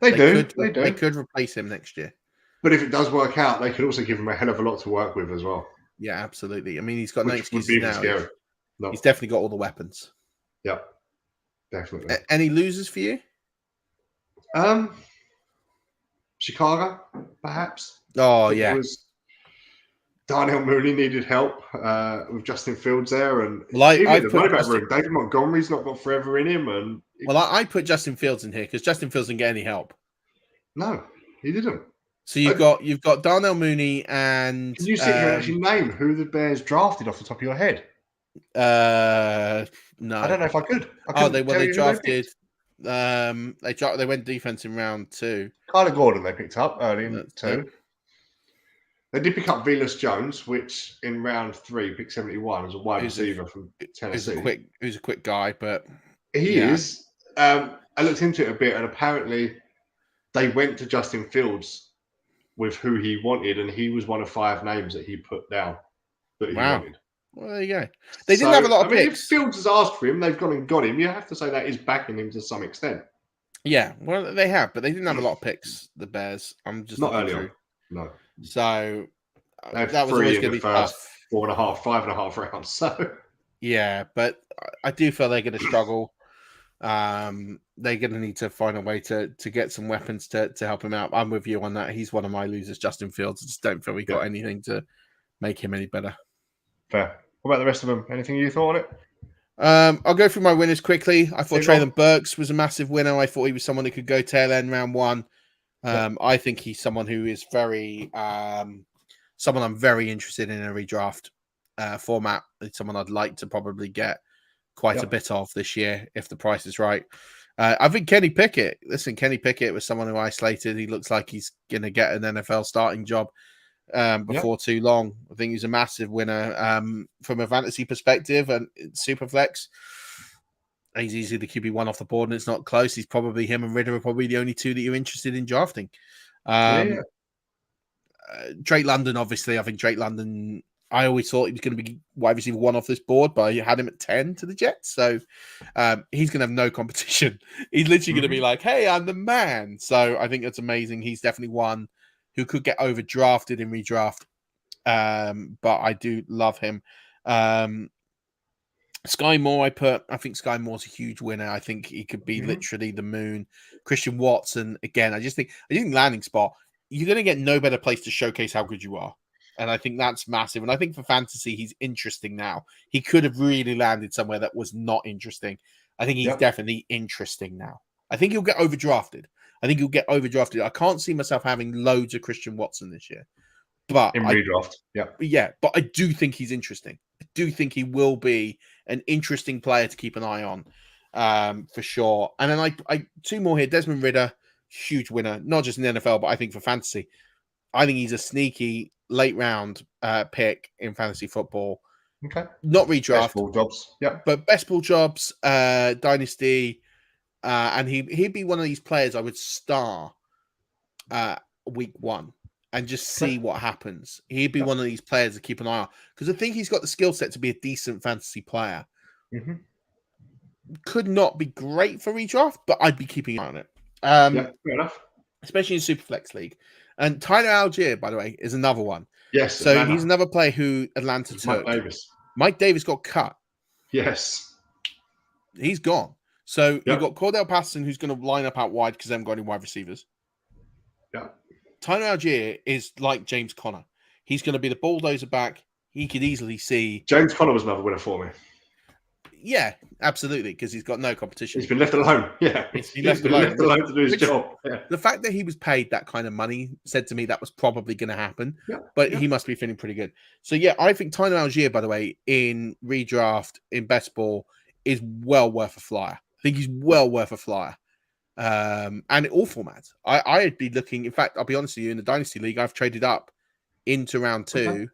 Speaker 2: They do.
Speaker 3: They could replace him next year.
Speaker 2: But if it does work out, they could also give him a hell of a lot to work with as well.
Speaker 3: Yeah, absolutely. I mean, he's got no excuses now.
Speaker 2: Scary. No.
Speaker 3: He's definitely got all the weapons.
Speaker 2: Yeah, definitely.
Speaker 3: Any losers for you?
Speaker 2: Chicago, perhaps.
Speaker 3: Oh, yeah.
Speaker 2: Darnell Mooney needed help with Justin Fields there. And David Montgomery's not got forever in him.
Speaker 3: I put Justin Fields in here because Justin Fields didn't get any help. No,
Speaker 2: he didn't.
Speaker 3: So you've got Darnell Mooney and...
Speaker 2: Can you sit here and actually name who the Bears drafted off the top of your head?
Speaker 3: No.
Speaker 2: I don't know if I could.
Speaker 3: They drafted... They went defense in round 2.
Speaker 2: Kyler Gordon they picked up early in 2. They did pick up Velus Jones, which in round 3, pick 71, was a wide receiver from Tennessee.
Speaker 3: Who's a quick guy, but...
Speaker 2: He is. I looked into it a bit, and apparently they went to Justin Fields with who he wanted, and he was one of 5 names that he put down that he wanted.
Speaker 3: Well, there you go. They didn't have a lot of picks.
Speaker 2: If Fields has asked for him, they've gone and got him. You have to say that is backing him to some extent.
Speaker 3: Yeah, well, they have, but they didn't have a lot of picks, the Bears. I'm just
Speaker 2: not early on. No.
Speaker 3: So that was always going to be tough.
Speaker 2: 4.5, 5.5 rounds. So
Speaker 3: yeah, but I do feel they're going to struggle. They're going to need to find a way to get some weapons to help him out. I'm with you on that. He's one of my losers, Justin Fields. I just don't feel we got anything to make him any better.
Speaker 2: Fair. What about the rest of them? Anything you thought on it?
Speaker 3: I'll go through my winners quickly. I thought Treylon Burks was a massive winner. I thought he was someone who could go tail end round 1. I think he's someone who is someone I'm very interested in a redraft format. It's someone I'd like to probably get quite a bit of this year if the price is right. I think Kenny Pickett was someone who I slated. He looks like he's going to get an NFL starting job before too long. I think he's a massive winner from a fantasy perspective and Superflex. He's easily the QB1 off the board, and it's not close. He's probably him and Ridder are probably the only 2 that you're interested in drafting. Drake London, obviously. I think Drake London, I always thought he was going to be wide receiver 1 off this board, but I had him at 10 to the Jets. So he's going to have no competition. He's literally going to be like, hey, I'm the man. So I think that's amazing. He's definitely one who could get overdrafted in redraft. But I do love him. Skye Moore, I think Skye Moore's a huge winner. I think he could be literally the moon. Christian Watson, again, I think landing spot, you're going to get no better place to showcase how good you are. And I think that's massive. And I think for fantasy, he's interesting now. He could have really landed somewhere that was not interesting. I think he's definitely interesting now. I think he'll get overdrafted. I can't see myself having loads of Christian Watson this year. But
Speaker 2: in redraft,
Speaker 3: but I do think he's interesting. I do think he will be an interesting player to keep an eye on, for sure. And then I 2 more here. Desmond Ridder, huge winner, not just in the NFL, but I think for fantasy. I think he's a sneaky late round pick in fantasy football.
Speaker 2: Okay,
Speaker 3: not redraft.
Speaker 2: Best ball jobs,
Speaker 3: but best ball jobs, dynasty, and he'd be one of these players I would star week 1. And just see what happens. He'd be one of these players to keep an eye on. Because I think he's got the skill set to be a decent fantasy player. Could not be great for redraft, but I'd be keeping an eye on it.
Speaker 2: Fair enough.
Speaker 3: Especially in Superflex League. And Tyler Algier, by the way, is another one.
Speaker 2: Yes.
Speaker 3: So he's another player who Atlanta took. Mike Davis got cut.
Speaker 2: Yes.
Speaker 3: He's gone. So you've got Cordell Patterson, who's going to line up out wide because they haven't got any wide receivers.
Speaker 2: Yeah.
Speaker 3: Tyler Algier is like James Conner. He's going to be the bulldozer back. he could easily see.
Speaker 2: James Conner was another winner for me.
Speaker 3: Yeah, absolutely, because he's got no competition.
Speaker 2: He's been left alone. Yeah,
Speaker 3: he's been left alone
Speaker 2: to do his job. Yeah.
Speaker 3: The fact that he was paid that kind of money said to me that was probably going to happen.
Speaker 2: Yeah.
Speaker 3: But he must be feeling pretty good. So yeah, I think Tyler Algier, by the way, in redraft in best ball is well worth a flyer. I think he's well worth a flyer. And all formats. I'd be looking. In fact, I'll be honest with you. In the Dynasty League, I've traded up into round 2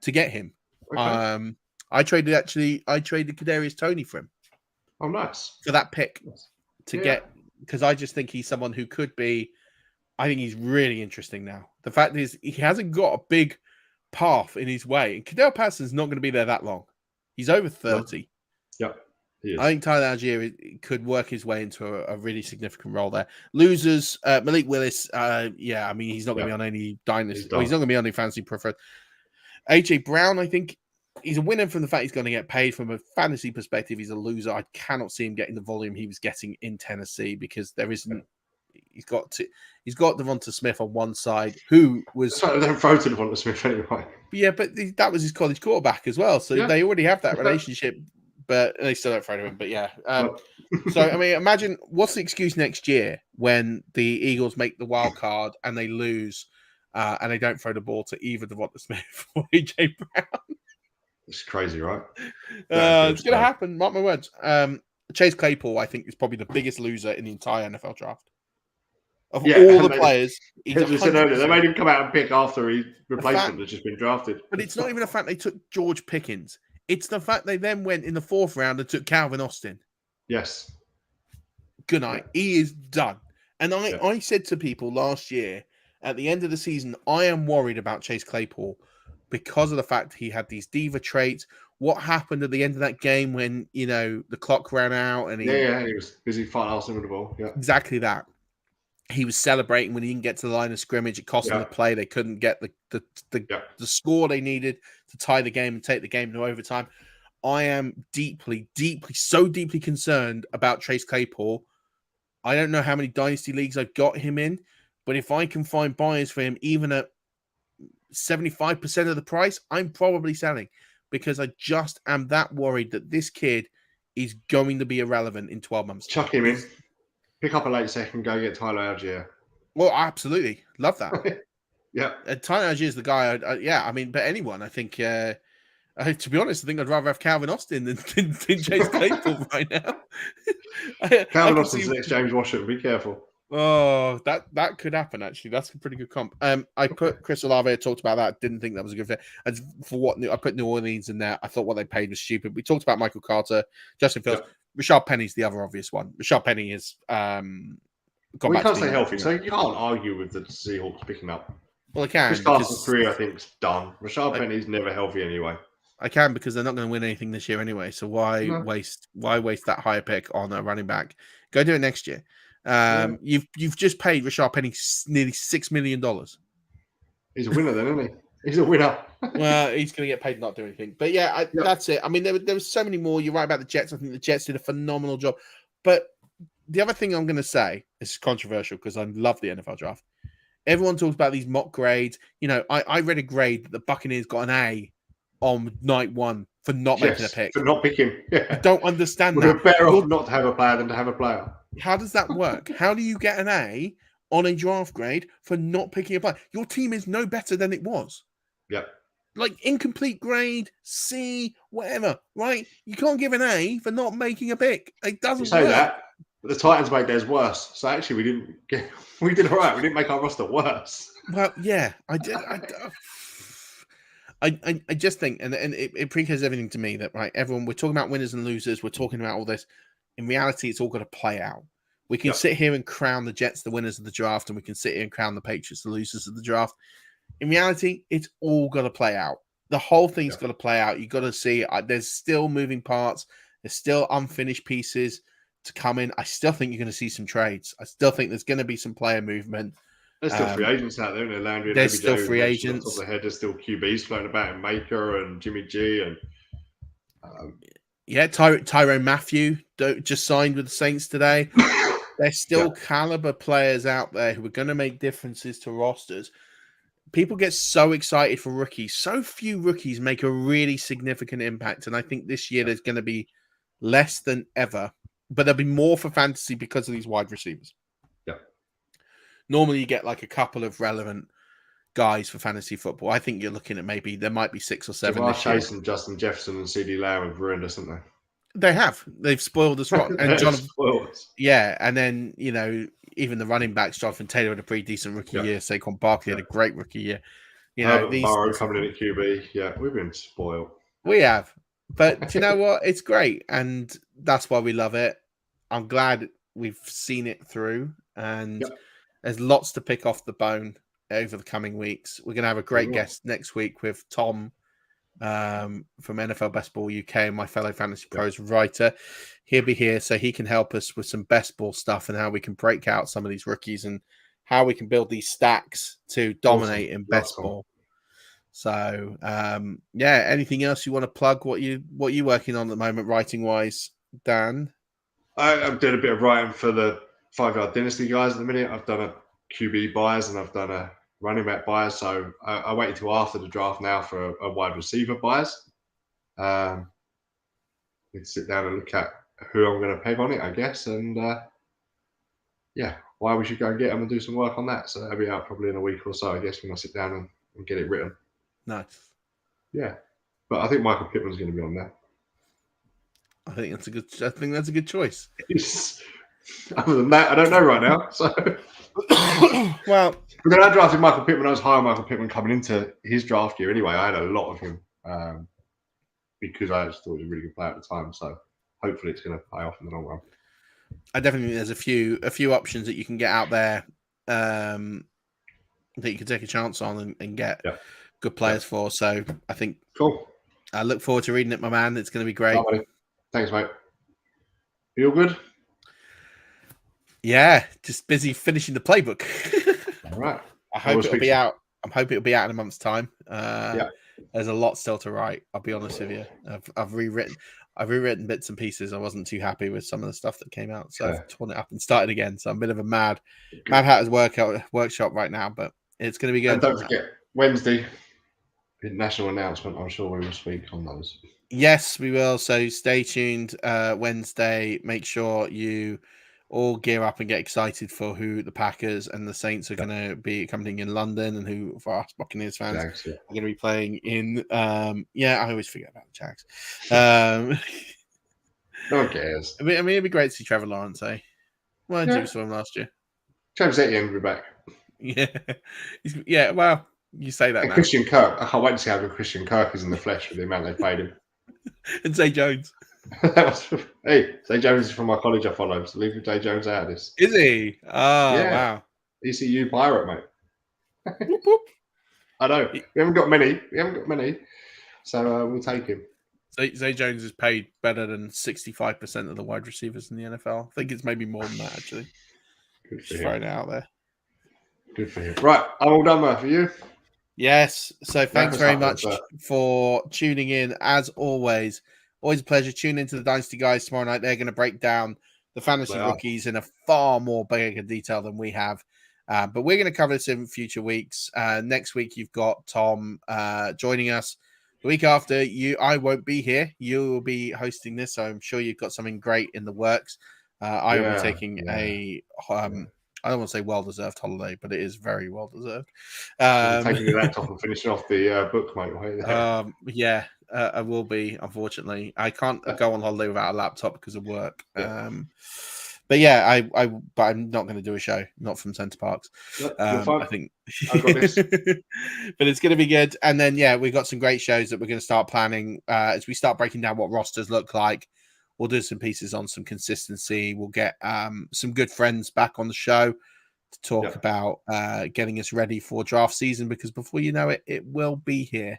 Speaker 3: to get him. Okay. I traded Kadarius Toney for him.
Speaker 2: Oh, nice.
Speaker 3: For that pick to get, because I just think he's someone who could be. I think he's really interesting now. The fact is, he hasn't got a big path in his way, and Kadell Patterson's not going to be there that long. He's over 30.
Speaker 2: Yep.
Speaker 3: I think Tyler Algier could work his way into a really significant role there. Losers, Malik Willis. I mean, he's not going to be on any dynasty. He's not going to be on any fantasy preferred. AJ Brown, I think he's a winner from the fact he's going to get paid. From a fantasy perspective, he's a loser. I cannot see him getting the volume he was getting in Tennessee because there isn't. He's got Devonta Smith on one side, who was.
Speaker 2: They don't throw to Devonta Smith anyway.
Speaker 3: Yeah, but that was his college quarterback as well, so they already have that relationship. But they still don't throw to him. But yeah. So, I mean, imagine what's the excuse next year when the Eagles make the wild card and they lose and they don't throw the ball to either Devonta Smith or AJ Brown?
Speaker 2: It's crazy, right?
Speaker 3: It's going to happen. Mark my words. Chase Claypool, I think, is probably the biggest loser in the entire NFL draft. Of all the players,
Speaker 2: they made him come out and pick after his replacement that's just been drafted.
Speaker 3: But it's not even the fact they took George Pickens. It's the fact they then went in the 4th round and took Calvin Austin.
Speaker 2: Yes.
Speaker 3: Good night. Yeah. He is done. And I said to people last year, at the end of the season, I am worried about Chase Claypool because of the fact he had these diva traits. What happened at the end of that game when, the clock ran out and he
Speaker 2: was busy fighting Arsenal with the ball. Yeah.
Speaker 3: Exactly that. He was celebrating when he didn't get to the line of scrimmage. It cost them the play. They couldn't get the score they needed to tie the game and take the game to overtime. I am deeply concerned about Chase Claypool. I don't know how many dynasty leagues I've got him in, but if I can find buyers for him, even at 75% of the price, I'm probably selling because I just am that worried that this kid is going to be irrelevant in 12 months.
Speaker 2: Chuck him in. Pick up a late second, go get Tyler Algier.
Speaker 3: Well, absolutely. Love that.
Speaker 2: Yeah.
Speaker 3: Tyler Algier is the guy. But anyone, I think, to be honest, I think I'd rather have Calvin Austin than Chase Claypool right now.
Speaker 2: Calvin Austin's the next James Washington. Be careful.
Speaker 3: Oh, that could happen, actually. That's a pretty good comp. I put Chris Olave, talked about that. Didn't think that was a good fit. And for I put New Orleans in there. I thought what they paid was stupid. We talked about Michael Carter, Justin Fields. Yeah. Rashard Penny's the other obvious one. Rashard Penny is gone back.
Speaker 2: You can't stay healthy, so you can't argue with the Seahawks picking up.
Speaker 3: Well, I can.
Speaker 2: Chris Carson's career, I think, is done. Rashard Penny's never healthy anyway.
Speaker 3: I can because they're not going to win anything this year anyway. So why waste that higher pick on a running back? Go do it next year. You've just paid Rashard Penny nearly $6 million.
Speaker 2: He's a winner, then, isn't he? He's a winner.
Speaker 3: Well, he's going to get paid to not do anything. But yeah, that's it. I mean, there was so many more. You're right about the Jets. I think the Jets did a phenomenal job. But the other thing I'm going to say is controversial because I love the NFL draft. Everyone talks about these mock grades. I read a grade that the Buccaneers got an A on night 1 for not making a pick.
Speaker 2: For not picking. Yeah.
Speaker 3: I don't understand that.
Speaker 2: We're better off not to have a player than to have a player.
Speaker 3: How does that work? How do you get an A on a draft grade for not picking a player? Your team is no better than it was.
Speaker 2: Yep.
Speaker 3: Like incomplete grade, C, whatever, right? You can't give an A for not making a pick. It doesn't work.
Speaker 2: That, but the Titans made theirs worse. So actually, we did all right. We didn't make our roster worse.
Speaker 3: Well, yeah, I did. I just think, and it pre-cares everything to me that, right, everyone, we're talking about winners and losers. We're talking about all this. In reality, it's all got to play out. We can sit here and crown the Jets the winners of the draft, and we can sit here and crown the Patriots the losers of the draft. In reality, it's all got to play out. The whole thing's got to play out. You've got to see there's still moving parts. There's still unfinished pieces to come in. I still think you're going to see some trades. I still think there's going to be some player movement.
Speaker 2: There's still free agents out there, isn't there? Landry,
Speaker 3: there's still free agents.
Speaker 2: On top of the head, there's still QBs floating about, and Maker and Jimmy G. And
Speaker 3: Tyrone Matthew just signed with the Saints today. There's still caliber players out there who are going to make differences to rosters. people get so excited for rookies. So few rookies make a really significant impact. And I think this year there's going to be less than ever, but there'll be more for fantasy because of these wide receivers.
Speaker 2: Yeah.
Speaker 3: Normally you get like a couple of relevant guys for fantasy football. I think you're looking at there might be 6 or 7 this year.
Speaker 2: Chase and Justin Jefferson and CD Lamb have ruined us, haven't they?
Speaker 3: They have. They've spoiled us rotten. And
Speaker 2: spoiled us.
Speaker 3: Yeah, and then, even the running backs, Jonathan Taylor had a pretty decent rookie year. Saquon Barkley had a great rookie year.
Speaker 2: Burrow coming in at QB. Yeah, we've been spoiled.
Speaker 3: We have. But you know what? It's great. And that's why we love it. I'm glad we've seen it through. And there's lots to pick off the bone over the coming weeks. We're going to have a great guest next week with Tom from NFL Best Ball UK and my fellow Fantasy Pros writer. He'll be here so he can help us with some best ball stuff and how we can break out some of these rookies and how we can build these stacks to dominate in best ball. So, anything else you want to plug? What you working on at the moment, writing wise, Dan?
Speaker 2: I'm doing a bit of writing for the 5 Yard Dynasty guys at the minute. I've done a QB buys and I've done a running back buys. So I waited till after the draft now for a wide receiver buys. Need to sit down and look at who I'm going to peg on it, I guess. And why we should go and get them and do some work on that. So that'll be out probably in a week or so, I guess, when I sit down and get it written.
Speaker 3: Nice.
Speaker 2: Yeah. But I think Michael Pittman's going to be on there.
Speaker 3: I think that's a good choice.
Speaker 2: Other than that, I don't know right now. So,
Speaker 3: well,
Speaker 2: when I drafted Michael Pittman, I was high on Michael Pittman coming into his draft year. Anyway, I had a lot of him because I just thought he was a really good player at the time. So, hopefully, it's going to pay off in the long run.
Speaker 3: I definitely think there's a few options that you can get out there that you can take a chance on and get good players for. So, I think
Speaker 2: cool.
Speaker 3: I look forward to reading it, my man. It's going to be great.
Speaker 2: Oh, thanks, mate. You all good?
Speaker 3: Yeah, just busy finishing the playbook.
Speaker 2: All right.
Speaker 3: I hope it'll be out. I'm hoping it'll be out in a month's time. There's a lot still to write. I'll be honest with you. I've rewritten bits and pieces. I wasn't too happy with some of the stuff that came out, so I've torn it up and started again. So I'm a bit of a mad hatter's workshop right now, but it's going to be good.
Speaker 2: And don't forget Wednesday, national announcement. I'm sure we will speak on those.
Speaker 3: Yes, we will. So stay tuned. Wednesday. Make sure you all gear up and get excited for who the Packers and the Saints are going to be accompanying in London, and who, for us Buccaneers fans, are going to be playing in. I always forget about the Jags.
Speaker 2: No one cares.
Speaker 3: I mean, it'd be great to see Trevor Lawrence. Well, you saw him last year.
Speaker 2: Travis Etienne will be back.
Speaker 3: Yeah. Well, you say that.
Speaker 2: And
Speaker 3: now.
Speaker 2: Christian Kirk. I can't wait to see how good Christian Kirk is in the flesh with the amount they paid him.
Speaker 3: And Zay Jones.
Speaker 2: Hey, Zay Jones is from my college I follow, so leave Zay Jones out of this.
Speaker 3: Is he? Oh, wow.
Speaker 2: ECU Pirate, mate. I know. We haven't got many. So we'll take him.
Speaker 3: Zay Jones is paid better than 65% of the wide receivers in the NFL. I think it's maybe more than that, actually. Just throwing it out there.
Speaker 2: Good for him. Right, I'm all done, Murf. For you?
Speaker 3: Yes. So thanks very much for tuning in. As always a pleasure. Tune into the Dynasty guys tomorrow night. They're going to break down the fantasy rookies in a far more bigger detail than we have. But we're going to cover this in future weeks. Next week, you've got Tom joining us. The week after, I won't be here. You will be hosting this, so I'm sure you've got something great in the works. I will be taking I don't want to say well-deserved holiday, but it is very well-deserved.
Speaker 2: Taking your laptop and finishing off the book, mate.
Speaker 3: I will be, unfortunately. I can't go on holiday without a laptop because of work. I'm not going to do a show, not from Center Parks. I think.
Speaker 2: I've got this.
Speaker 3: But it's going to be good. And then, we've got some great shows that we're going to start planning as we start breaking down what rosters look like. We'll do some pieces on some consistency. We'll get some good friends back on the show to talk about getting us ready for draft season, because before you know it, it will be here.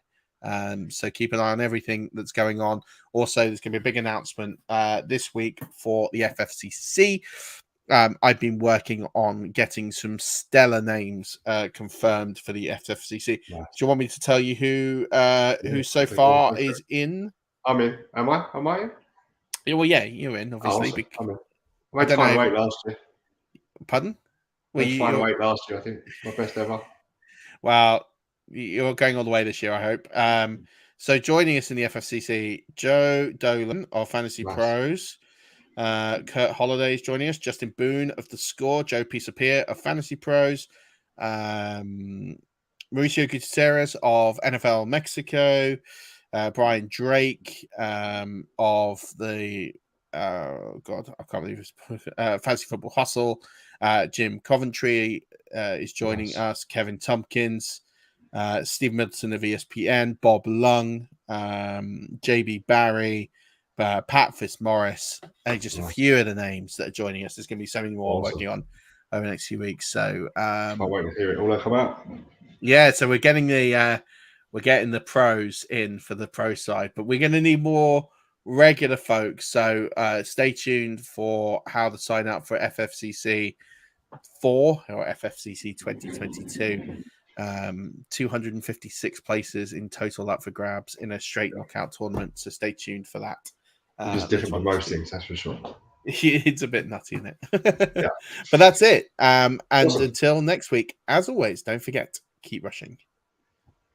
Speaker 3: So keep an eye on everything that's going on. Also, there's going to be a big announcement this week for the FFCC. I've been working on getting some stellar names confirmed for the FFCC. Nice. Do you want me to tell you who so far is in?
Speaker 2: I'm in. Am I in?
Speaker 3: Well, you're in, obviously.
Speaker 2: I'm in. I made final weight last year.
Speaker 3: Pardon?
Speaker 2: Final weight last year, I think. My best ever.
Speaker 3: Well, You're going all the way this year, I hope. So joining us in the FFCC, Joe Dolan of Fantasy Pros. Kurt Holiday is joining us. Justin Boone of The Score. Joe Pisapia of Fantasy Pros. Mauricio Gutierrez of NFL Mexico. Brian Drake of the I can't believe it's Fantasy Football Hustle. Jim Coventry is joining us. Kevin Tompkins, Steve Middleton of ESPN, Bob Lung, JB Barry, Pat Fitzmaurice, and just a few of the names that are joining us. There's going to be so many more working on over the next few weeks. So
Speaker 2: can't wait to hear it all come out.
Speaker 3: Yeah, so we're getting the pros in for the pro side, but we're going to need more regular folks. So stay tuned for how to sign up for FFCC 4 or FFCC 2022. 256 places in total up for grabs in a straight knockout tournament. So stay tuned for that.
Speaker 2: It's different from most things, that's for sure.
Speaker 3: It's a bit nutty, isn't it? Yeah. But that's it. And until next week, as always, don't forget, keep rushing.